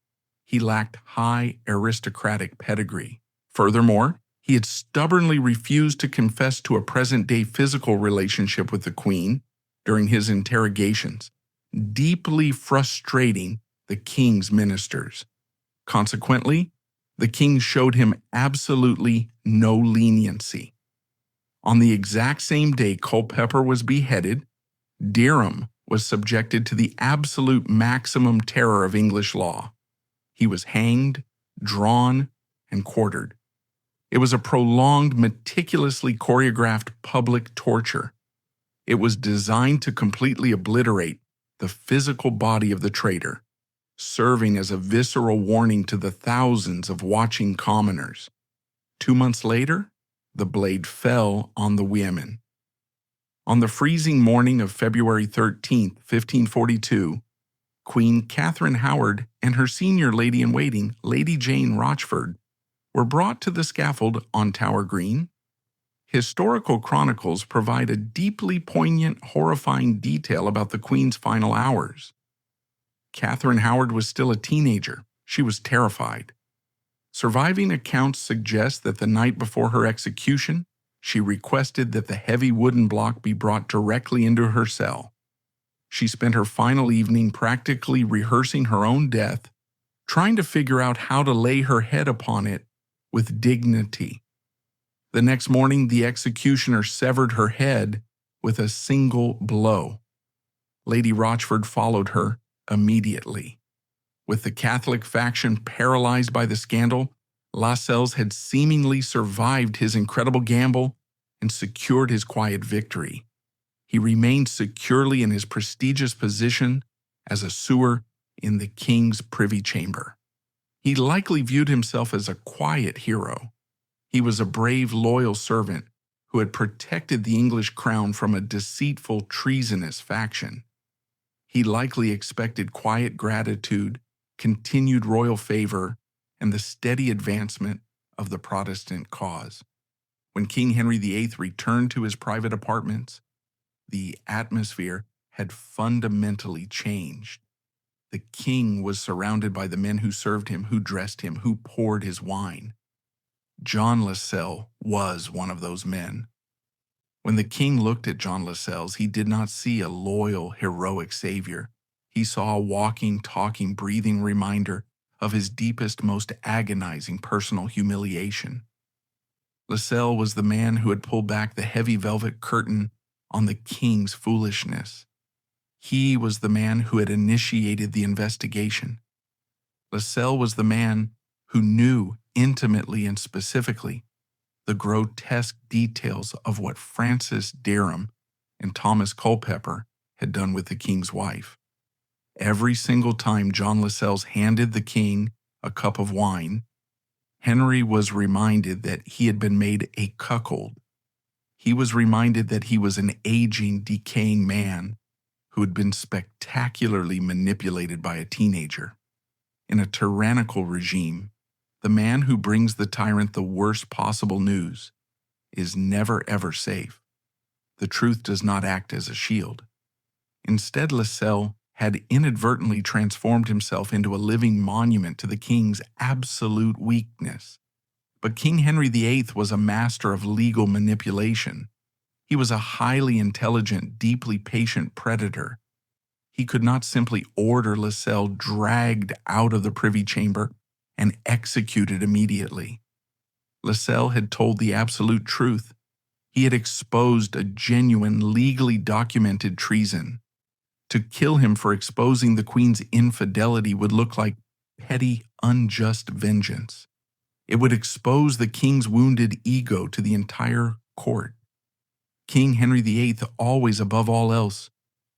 He lacked high aristocratic pedigree. Furthermore, he had stubbornly refused to confess to a present-day physical relationship with the Queen during his interrogations, deeply frustrating the king's ministers. Consequently, the king showed him absolutely no leniency. On the exact same day Culpeper was beheaded, Derham was subjected to the absolute maximum terror of English law. He was hanged, drawn, and quartered. It was a prolonged, meticulously choreographed public torture. It was designed to completely obliterate the physical body of the traitor, serving as a visceral warning to the thousands of watching commoners. 2 months later, the blade fell on the women. On the freezing morning of February 13, 1542, Queen Catherine Howard and her senior lady-in-waiting, Lady Jane Rochford, were brought to the scaffold on Tower Green. Historical chronicles provide a deeply poignant, horrifying detail about the Queen's final hours. Catherine Howard was still a teenager. She was terrified. Surviving accounts suggest that the night before her execution, she requested that the heavy wooden block be brought directly into her cell. She spent her final evening practically rehearsing her own death, trying to figure out how to lay her head upon it with dignity. The next morning, the executioner severed her head with a single blow. Lady Rochford followed her immediately. With the Catholic faction paralyzed by the scandal, Lascelles had seemingly survived his incredible gamble and secured his quiet victory. He remained securely in his prestigious position as a sewer in the king's privy chamber. He likely viewed himself as a quiet hero. He was a brave, loyal servant who had protected the English crown from a deceitful, treasonous faction. He likely expected quiet gratitude, continued royal favor, and the steady advancement of the Protestant cause. When King Henry VIII returned to his private apartments, the atmosphere had fundamentally changed. The king was surrounded by the men who served him, who dressed him, who poured his wine. John Lascelles was one of those men. When the king looked at John Lascelles, he did not see a loyal, heroic savior. He saw a walking, talking, breathing reminder of his deepest, most agonizing personal humiliation. Lascelles was the man who had pulled back the heavy velvet curtain on the king's foolishness. He was the man who had initiated the investigation. Lascelles was the man who knew intimately and specifically the grotesque details of what Francis Derham and Thomas Culpeper had done with the king's wife. Every single time John Lascelles handed the king a cup of wine, Henry was reminded that he had been made a cuckold. He was reminded that he was an aging, decaying man who had been spectacularly manipulated by a teenager. In a tyrannical regime, the man who brings the tyrant the worst possible news is never ever safe. The truth does not act as a shield. Instead, Lascelles had inadvertently transformed himself into a living monument to the king's absolute weakness. But King Henry VIII was a master of legal manipulation. He was a highly intelligent, deeply patient predator. He could not simply order Lascelles dragged out of the privy chamber and executed immediately. Lascelles had told the absolute truth. He had exposed a genuine, legally documented treason. To kill him for exposing the Queen's infidelity would look like petty, unjust vengeance. It would expose the king's wounded ego to the entire court. King Henry VIII, always above all else,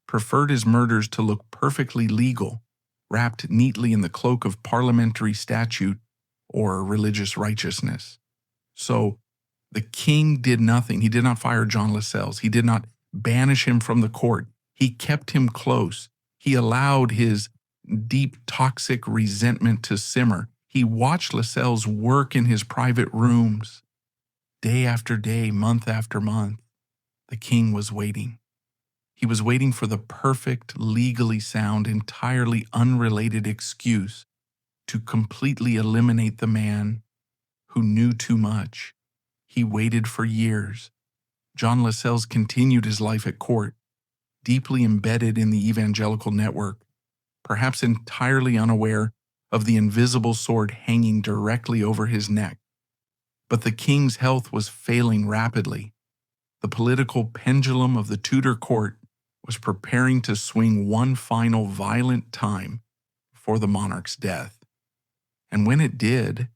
preferred his murders to look perfectly legal, wrapped neatly in the cloak of parliamentary statute or religious righteousness. So, the king did nothing. He did not fire John Lascelles. He did not banish him from the court. He kept him close. He allowed his deep, toxic resentment to simmer. He watched Lascelles work in his private rooms. Day after day, month after month, the king was waiting. He was waiting for the perfect, legally sound, entirely unrelated excuse to completely eliminate the man who knew too much. He waited for years. John Lascelles continued his life at court, deeply embedded in the evangelical network, perhaps entirely unaware of the invisible sword hanging directly over his neck. But the king's health was failing rapidly. The political pendulum of the Tudor court was preparing to swing one final violent time before the monarch's death. And when it did,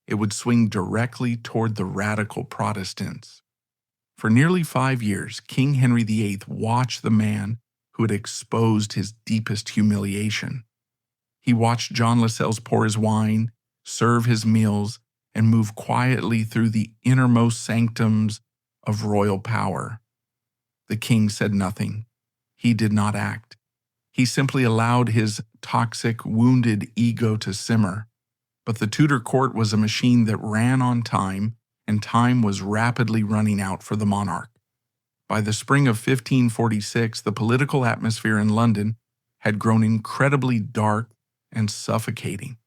it would swing directly toward the radical Protestants. For nearly 5 years, King Henry VIII watched the man who had exposed his deepest humiliation. He watched John Lascelles pour his wine, serve his meals, and move quietly through the innermost sanctums of royal power. The king said nothing. He did not act. He simply allowed his toxic, wounded ego to simmer. But the Tudor court was a machine that ran on time, and time was rapidly running out for the monarch. By the spring of 1546, the political atmosphere in London had grown incredibly dark and suffocating.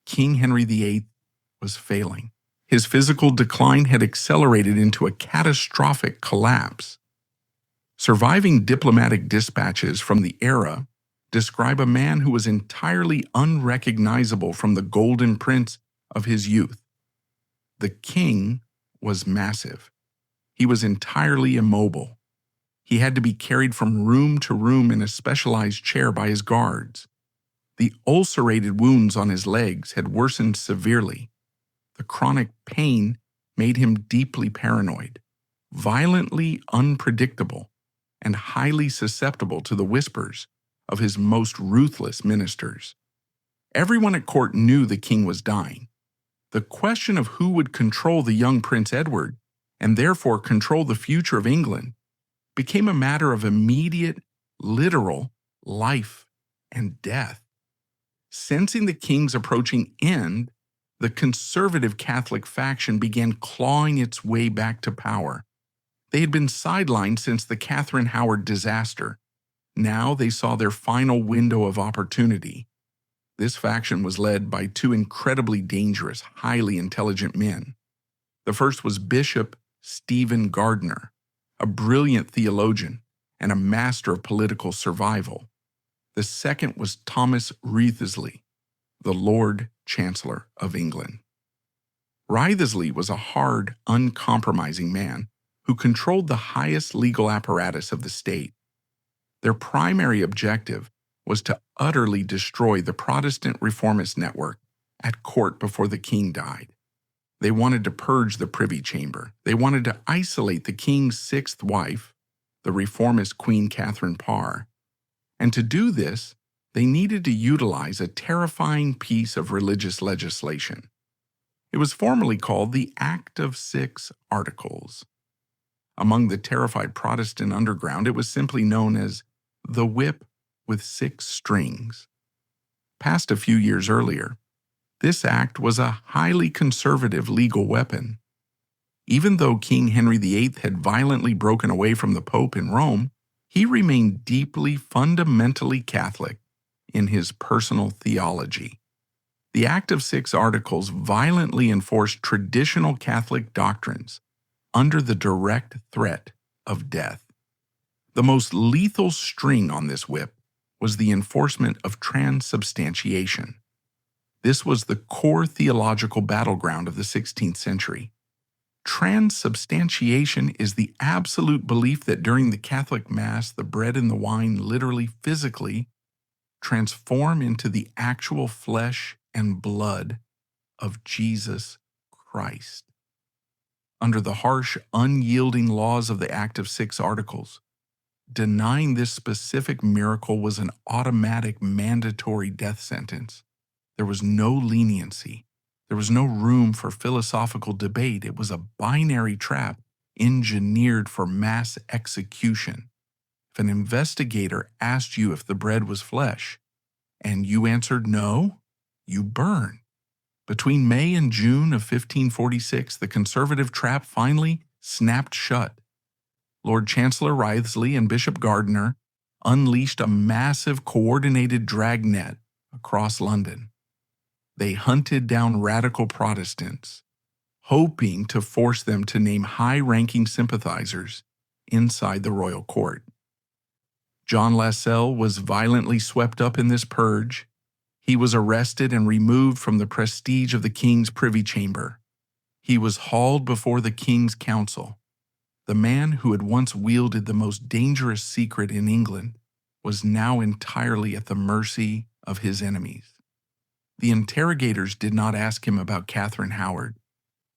King Henry VIII was failing. His physical decline had accelerated into a catastrophic collapse. Surviving diplomatic dispatches from the era describe a man who was entirely unrecognizable from the golden prince of his youth. The king was massive. He was entirely immobile. He had to be carried from room to room in a specialized chair by his guards. The ulcerated wounds on his legs had worsened severely. The chronic pain made him deeply paranoid. violently unpredictable, and highly susceptible to the whispers of his most ruthless ministers. Everyone at court knew the king was dying. The question of who would control the young Prince Edward, and therefore control the future of England, became a matter of immediate, literal life and death. Sensing the king's approaching end, the conservative Catholic faction began clawing its way back to power. They had been sidelined since the Catherine Howard disaster. Now they saw their final window of opportunity. This faction was led by two incredibly dangerous, highly intelligent men. The first was Bishop Stephen Gardiner, a brilliant theologian and a master of political survival. The second was Thomas Wriothesley, the Lord Chancellor of England. Wriothesley was a hard, uncompromising man who controlled the highest legal apparatus of the state. Their primary objective was to utterly destroy the Protestant reformist network at court before the king died. They wanted to purge the Privy Chamber. They wanted to isolate the king's sixth wife, the reformist Queen Catherine Parr. And to do this, they needed to utilize a terrifying piece of religious legislation. It was formally called the Act of 6 Articles. Among the terrified Protestant underground, it was simply known as the whip with 6 strings. Passed a few years earlier, this act was a highly conservative legal weapon. Even though King Henry VIII had violently broken away from the Pope in Rome, he remained deeply, fundamentally Catholic in his personal theology. The Act of 6 Articles violently enforced traditional Catholic doctrines under the direct threat of death. The most lethal string on this whip was the enforcement of transubstantiation. This was the core theological battleground of the 16th century. Transubstantiation is the absolute belief that during the Catholic Mass, the bread and the wine literally, physically, transform into the actual flesh and blood of Jesus Christ. Under the harsh, unyielding laws of the Act of 6 Articles, denying this specific miracle was an automatic mandatory death sentence. There was no leniency. There was no room for philosophical debate. It was a binary trap engineered for mass execution. If an investigator asked you if the bread was flesh, and you answered no, you burn. Between May and June of 1546, the conservative trap finally snapped shut. Lord Chancellor Wriothesley and Bishop Gardiner unleashed a massive coordinated dragnet across London. They hunted down radical Protestants, hoping to force them to name high-ranking sympathizers inside the royal court. John Lascelles was violently swept up in this purge. He was arrested and removed from the prestige of the king's privy chamber. He was hauled before the king's council. The man who had once wielded the most dangerous secret in England was now entirely at the mercy of his enemies. The interrogators did not ask him about Catherine Howard.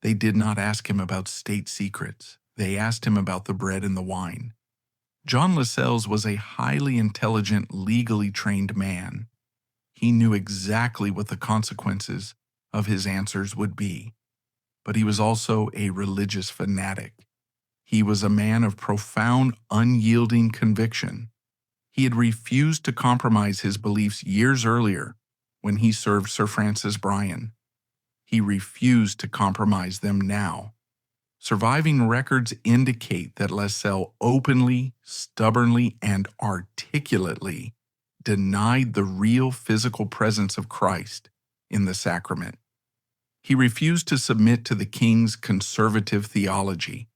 They did not ask him about state secrets. They asked him about the bread and the wine. John Lascelles was a highly intelligent, legally trained man. He knew exactly what the consequences of his answers would be. But he was also a religious fanatic. He was a man of profound, unyielding conviction. He had refused to compromise his beliefs years earlier when he served Sir Francis Bryan. He refused to compromise them now. Surviving records indicate that Lascelles openly, stubbornly, and articulately denied the real physical presence of Christ in the sacrament. He refused to submit to the king's conservative theology.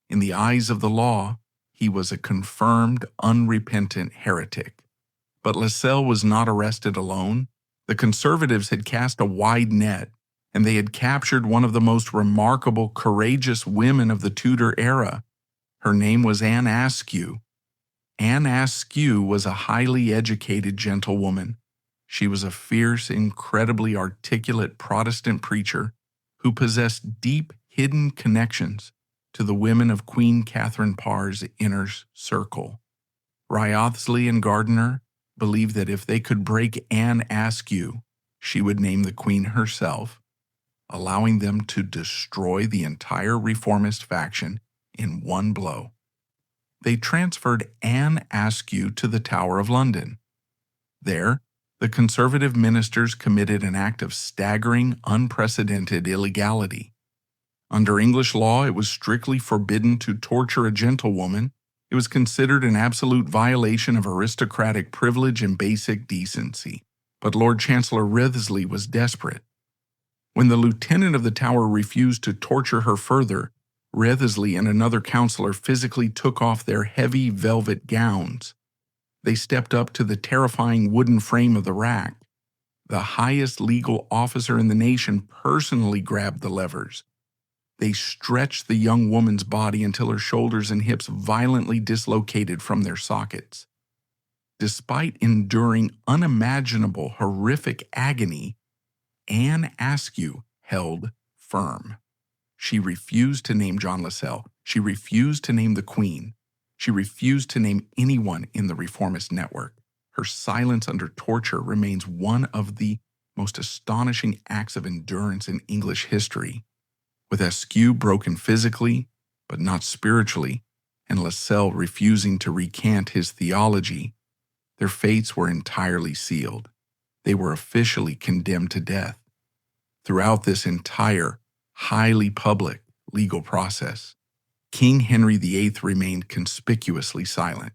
In the eyes of the law, he was a confirmed, unrepentant heretic. But Lascelles was not arrested alone. The conservatives had cast a wide net, and they had captured one of the most remarkable, courageous women of the Tudor era. Her name was Anne Askew. Anne Askew was a highly educated gentlewoman. She was a fierce, incredibly articulate Protestant preacher who possessed deep, hidden connections to the women of Queen Catherine Parr's inner circle. Wriothesley and Gardiner believed that if they could break Anne Askew, she would name the Queen herself, allowing them to destroy the entire reformist faction in one blow. They transferred Anne Askew to the Tower of London. There, the conservative ministers committed an act of staggering, unprecedented illegality. Under English law, it was strictly forbidden to torture a gentlewoman. It was considered an absolute violation of aristocratic privilege and basic decency. But Lord Chancellor Wriothesley was desperate. When the lieutenant of the Tower refused to torture her further, Wriothesley and another councillor physically took off their heavy velvet gowns. They stepped up to the terrifying wooden frame of the rack. The highest legal officer in the nation personally grabbed the levers. They stretched the young woman's body until her shoulders and hips violently dislocated from their sockets. Despite enduring unimaginable, horrific agony, Anne Askew held firm. She refused to name John Lascelles. She refused to name the Queen. She refused to name anyone in the reformist network. Her silence under torture remains one of the most astonishing acts of endurance in English history. With Askew broken physically, but not spiritually, and Lascelles refusing to recant his theology, their fates were entirely sealed. They were officially condemned to death. Throughout this entire, highly public legal process, King Henry VIII remained conspicuously silent.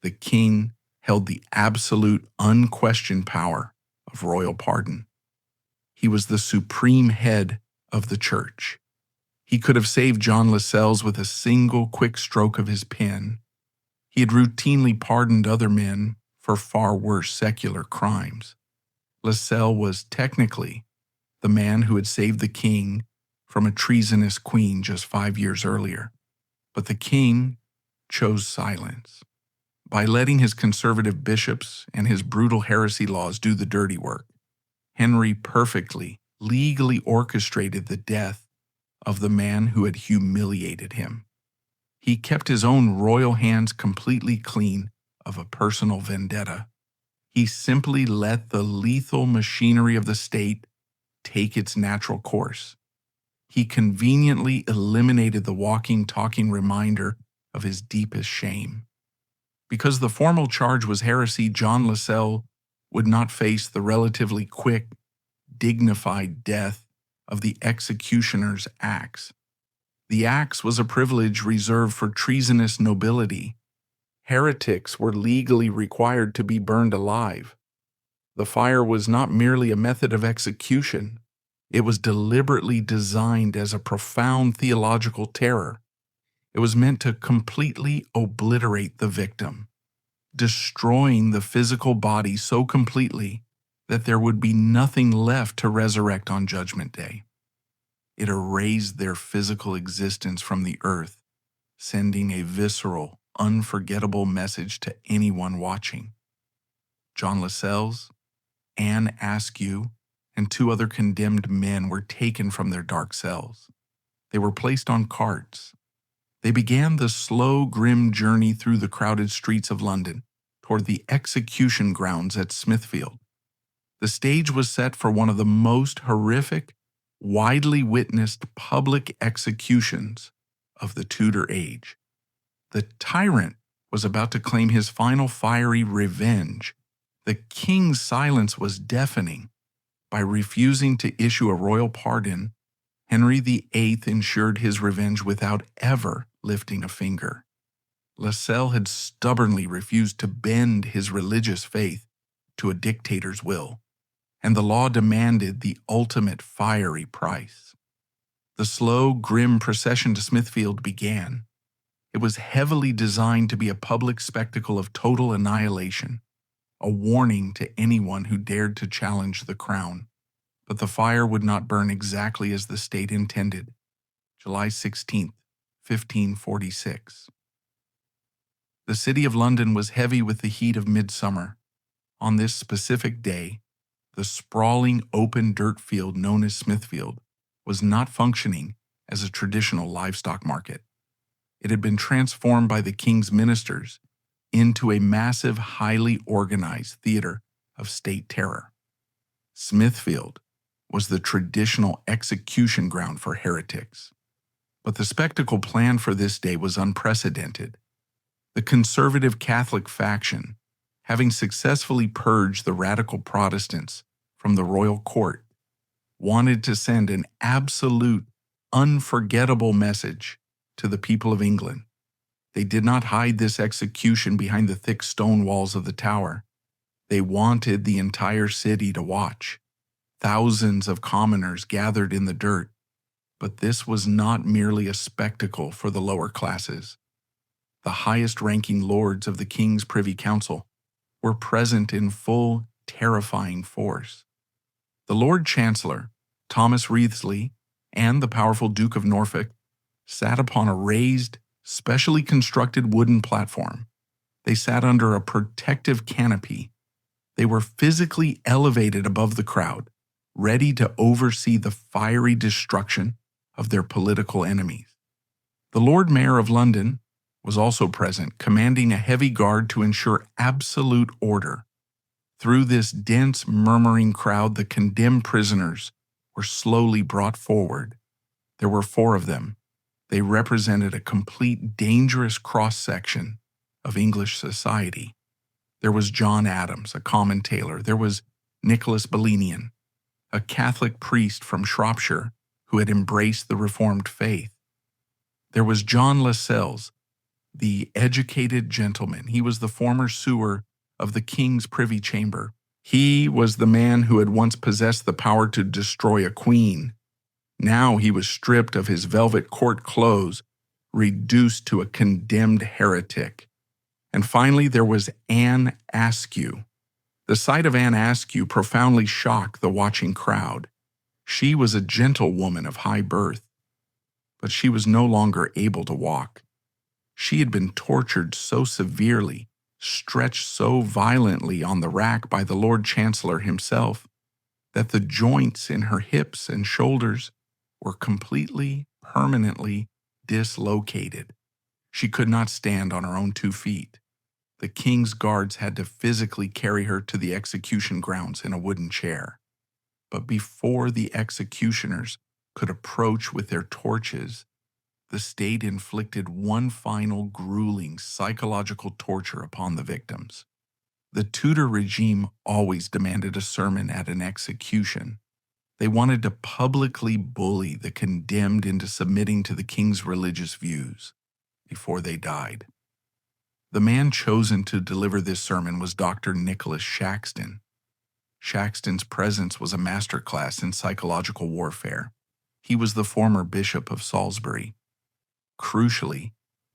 The king held the absolute, unquestioned power of royal pardon. He was the supreme head of the church. He could have saved John Lascelles with a single quick stroke of his pen. He had routinely pardoned other men for far worse secular crimes. Lascelles was technically the man who had saved the king from a treasonous queen just 5 years earlier. But the king chose silence. By letting his conservative bishops and his brutal heresy laws do the dirty work, Henry perfectly, legally orchestrated the death of the man who had humiliated him. He kept his own royal hands completely clean of a personal vendetta. He simply let the lethal machinery of the state take its natural course. He conveniently eliminated the walking, talking reminder of his deepest shame. Because the formal charge was heresy, John Lascelles would not face the relatively quick, dignified death of the executioner's axe. The axe was a privilege reserved for treasonous nobility. Heretics were legally required to be burned alive. The fire was not merely a method of execution. It was deliberately designed as a profound theological terror. It was meant to completely obliterate the victim, destroying the physical body so completely that there would be nothing left to resurrect on Judgment Day. It erased their physical existence from the earth, sending a visceral, unforgettable message to anyone watching. John Lascelles, Anne Askew, and 2 other condemned men were taken from their dark cells. They were placed on carts. They began the slow, grim journey through the crowded streets of London toward the execution grounds at Smithfield. The stage was set for one of the most horrific, widely witnessed public executions of the Tudor age. The tyrant was about to claim his final fiery revenge. The king's silence was deafening. By refusing to issue a royal pardon, Henry VIII ensured his revenge without ever lifting a finger. Lascelles had stubbornly refused to bend his religious faith to a dictator's will, and the law demanded the ultimate fiery price. The slow, grim procession to Smithfield began. It was heavily designed to be a public spectacle of total annihilation, a warning to anyone who dared to challenge the crown. But the fire would not burn exactly as the state intended. July 16, 1546. The city of London was heavy with the heat of midsummer. On this specific day, the sprawling open dirt field known as Smithfield was not functioning as a traditional livestock market. It had been transformed by the king's ministers into a massive, highly organized theater of state terror. Smithfield was the traditional execution ground for heretics. But the spectacle planned for this day was unprecedented. The conservative Catholic faction, having successfully purged the radical Protestants from the royal court, wanted to send an absolute, unforgettable message to the people of England. They did not hide this execution behind the thick stone walls of the tower. They wanted the entire city to watch. Thousands of commoners gathered in the dirt, but this was not merely a spectacle for the lower classes. The highest-ranking lords of the King's Privy Council were present in full, terrifying force. The Lord Chancellor, Thomas Wriothesley, and the powerful Duke of Norfolk sat upon a raised, specially constructed wooden platform. They sat under a protective canopy. They were physically elevated above the crowd, ready to oversee the fiery destruction of their political enemies. The Lord Mayor of London was also present, commanding a heavy guard to ensure absolute order. Through this dense, murmuring crowd, the condemned prisoners were slowly brought forward. There were 4 of them. They represented a complete, dangerous cross-section of English society. There was John Adams, a common tailor. There was Nicholas Belenian, a Catholic priest from Shropshire who had embraced the Reformed faith. There was John Lascelles, the educated gentleman. He was the former sewer of the King's Privy Chamber. He was the man who had once possessed the power to destroy a queen. Now he was stripped of his velvet court clothes, reduced to a condemned heretic. And finally, there was Anne Askew. The sight of Anne Askew profoundly shocked the watching crowd. She was a gentlewoman of high birth, but she was no longer able to walk. She had been tortured so severely, stretched so violently on the rack by the Lord Chancellor himself, that the joints in her hips and shoulders were completely, permanently dislocated. She could not stand on her own 2 feet. The king's guards had to physically carry her to the execution grounds in a wooden chair. But before the executioners could approach with their torches, the state inflicted one final grueling psychological torture upon the victims. The Tudor regime always demanded a sermon at an execution. They wanted to publicly bully the condemned into submitting to the king's religious views before they died. The man chosen to deliver this sermon was Dr. Nicholas Shaxton. Shaxton's presence was a masterclass in psychological warfare. He was the former Bishop of Salisbury. Crucially,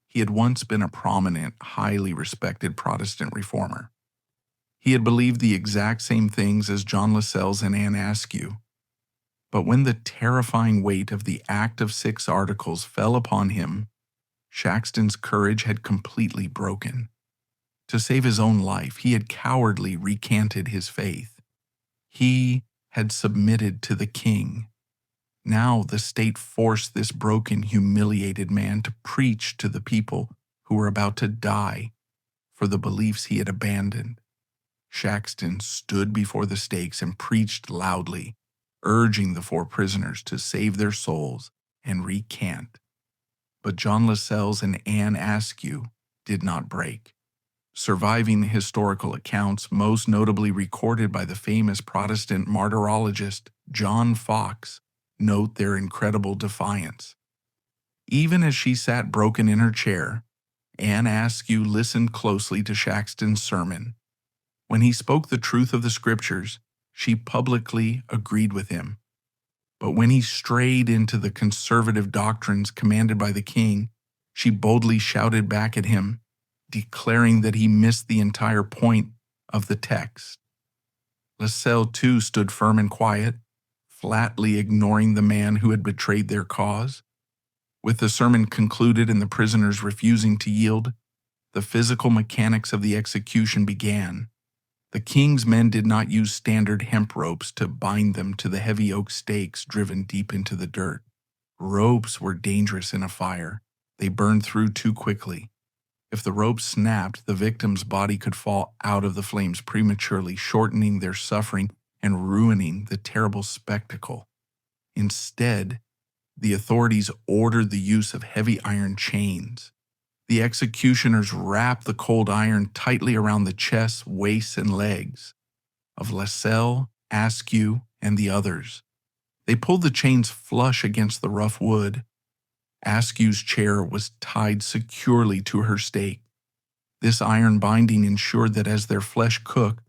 he had once been a prominent, highly respected Protestant reformer. He had believed the exact same things as John Lascelles and Anne Askew. But when the terrifying weight of the Act of 6 Articles fell upon him, Shaxton's courage had completely broken. To save his own life, he had cowardly recanted his faith. He had submitted to the king. Now the state forced this broken, humiliated man to preach to the people who were about to die for the beliefs he had abandoned. Shaxton stood before the stakes and preached loudly, urging the 4 prisoners to save their souls and recant. But John Lascelles and Anne Askew did not break. Surviving historical accounts, most notably recorded by the famous Protestant martyrologist John Foxe, note their incredible defiance. Even as she sat broken in her chair, Anne Askew listened closely to Shaxton's sermon. When he spoke the truth of the scriptures, she publicly agreed with him. But when he strayed into the conservative doctrines commanded by the king, she boldly shouted back at him, declaring that he missed the entire point of the text. Lascelles too stood firm and quiet, flatly ignoring the man who had betrayed their cause. With the sermon concluded and the prisoners refusing to yield, the physical mechanics of the execution began. The king's men did not use standard hemp ropes to bind them to the heavy oak stakes driven deep into the dirt. Ropes were dangerous in a fire. They burned through too quickly. If the rope snapped, the victim's body could fall out of the flames prematurely, shortening their suffering and ruining the terrible spectacle. Instead, the authorities ordered the use of heavy iron chains. The executioners wrapped the cold iron tightly around the chests, waists, and legs of Lascelles, Askew, and the others. They pulled the chains flush against the rough wood. Askew's chair was tied securely to her stake. This iron binding ensured that as their flesh cooked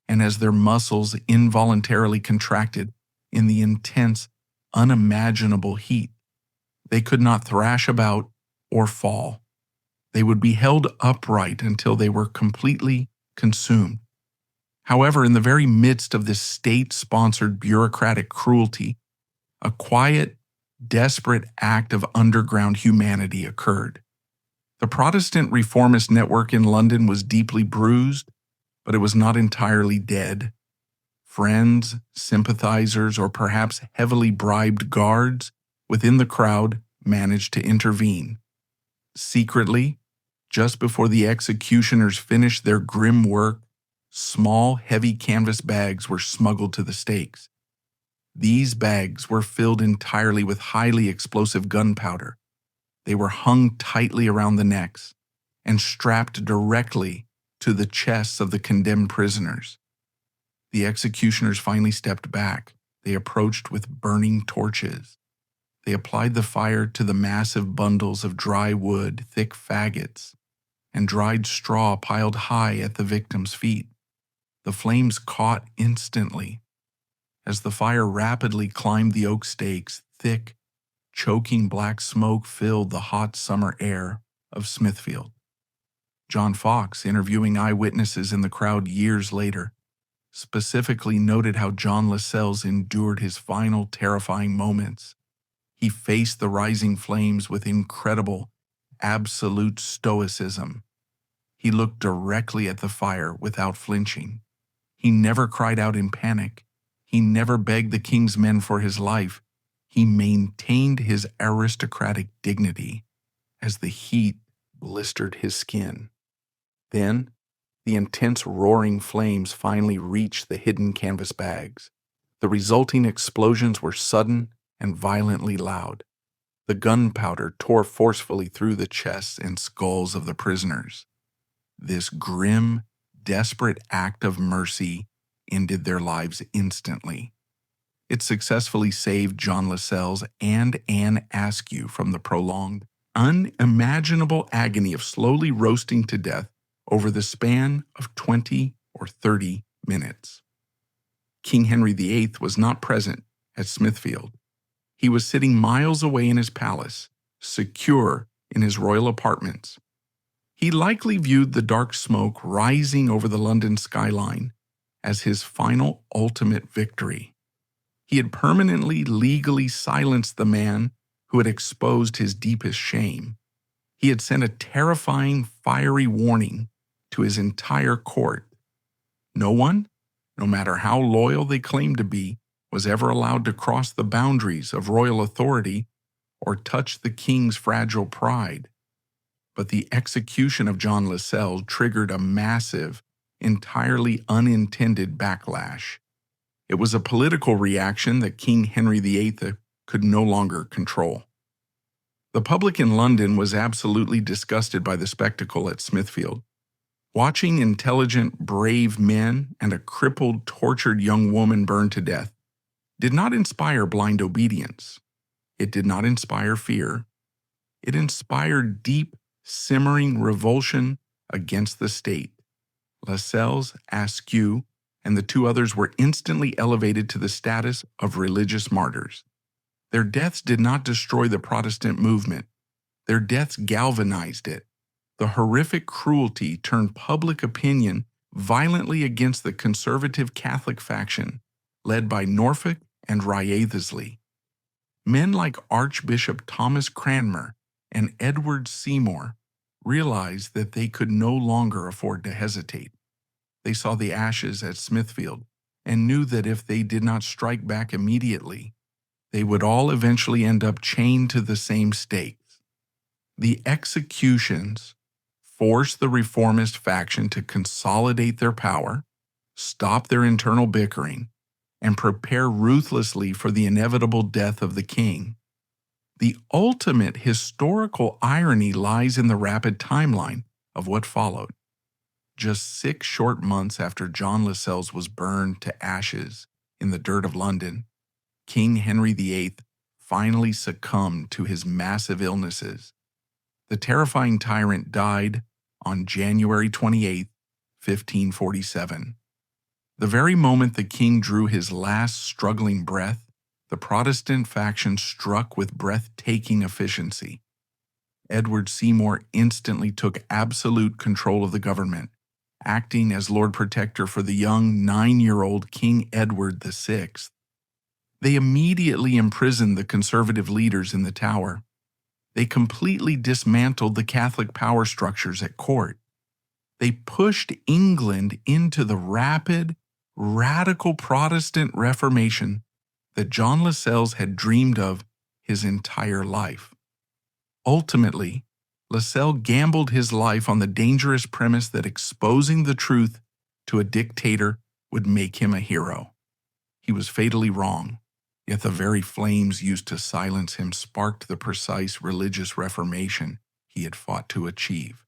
and as their muscles involuntarily contracted in the intense, unimaginable heat, they could not thrash about or fall. They would be held upright until they were completely consumed. However, in the very midst of this state-sponsored bureaucratic cruelty, a quiet, desperate act of underground humanity occurred. The Protestant reformist network in London was deeply bruised, but it was not entirely dead. Friends, sympathizers, or perhaps heavily bribed guards within the crowd managed to intervene. Secretly, just before the executioners finished their grim work, small, heavy canvas bags were smuggled to the stakes. These bags were filled entirely with highly explosive gunpowder. They were hung tightly around the necks and strapped directly to the chests of the condemned prisoners. The executioners finally stepped back. They approached with burning torches. They applied the fire to the massive bundles of dry wood, thick faggots, and dried straw piled high at the victims' feet. The flames caught instantly. As the fire rapidly climbed the oak stakes, thick, choking black smoke filled the hot summer air of Smithfield. John Fox, interviewing eyewitnesses in the crowd years later, specifically noted how John Lascelles endured his final terrifying moments. He faced the rising flames with incredible, absolute stoicism. He looked directly at the fire without flinching. He never cried out in panic. He never begged the king's men for his life. He maintained his aristocratic dignity as the heat blistered his skin. Then, the intense roaring flames finally reached the hidden canvas bags. The resulting explosions were sudden and violently loud. The gunpowder tore forcefully through the chests and skulls of the prisoners. This grim, desperate act of mercy ended their lives instantly. It successfully saved John Lascelles and Anne Askew from the prolonged, unimaginable agony of slowly roasting to death over the span of 20 or 30 minutes. King Henry VIII was not present at Smithfield. He was sitting miles away in his palace, secure in his royal apartments. He likely viewed the dark smoke rising over the London skyline as his final ultimate victory. He had permanently legally silenced the man who had exposed his deepest shame. He had sent a terrifying, fiery warning to his entire court. No one, no matter how loyal they claimed to be, was ever allowed to cross the boundaries of royal authority or touch the king's fragile pride. But the execution of John Lascelles triggered a massive, entirely unintended backlash. It was a political reaction that King Henry VIII could no longer control. The public in London was absolutely disgusted by the spectacle at Smithfield. Watching intelligent, brave men and a crippled, tortured young woman burn to death did not inspire blind obedience. It did not inspire fear. It inspired deep, simmering revulsion against the state. Lascelles, Askew, and the two others were instantly elevated to the status of religious martyrs. Their deaths did not destroy the Protestant movement. Their deaths galvanized it. The horrific cruelty turned public opinion violently against the conservative Catholic faction, led by Norfolk and Wriothesley. Men like Archbishop Thomas Cranmer and Edward Seymour realized that they could no longer afford to hesitate. They saw the ashes at Smithfield and knew that if they did not strike back immediately, They would all eventually end up chained to the same stakes. The executions forced the reformist faction to consolidate their power, stop their internal bickering, and prepare ruthlessly for the inevitable death of the king. The ultimate historical irony lies in the rapid timeline of what followed. Just 6 short months after John Lascelles was burned to ashes in the dirt of London, King Henry VIII finally succumbed to his massive illnesses. The terrifying tyrant died on January 28, 1547. The very moment the king drew his last struggling breath, the Protestant faction struck with breathtaking efficiency. Edward Seymour instantly took absolute control of the government, acting as Lord Protector for the young 9-year-old King Edward VI. They immediately imprisoned the conservative leaders in the Tower. They completely dismantled the Catholic power structures at court. They pushed England into the rapid, radical Protestant Reformation that John Lascelles had dreamed of his entire life. Ultimately, Lascelles gambled his life on the dangerous premise that exposing the truth to a dictator would make him a hero. He was fatally wrong, yet the very flames used to silence him sparked the precise religious reformation he had fought to achieve.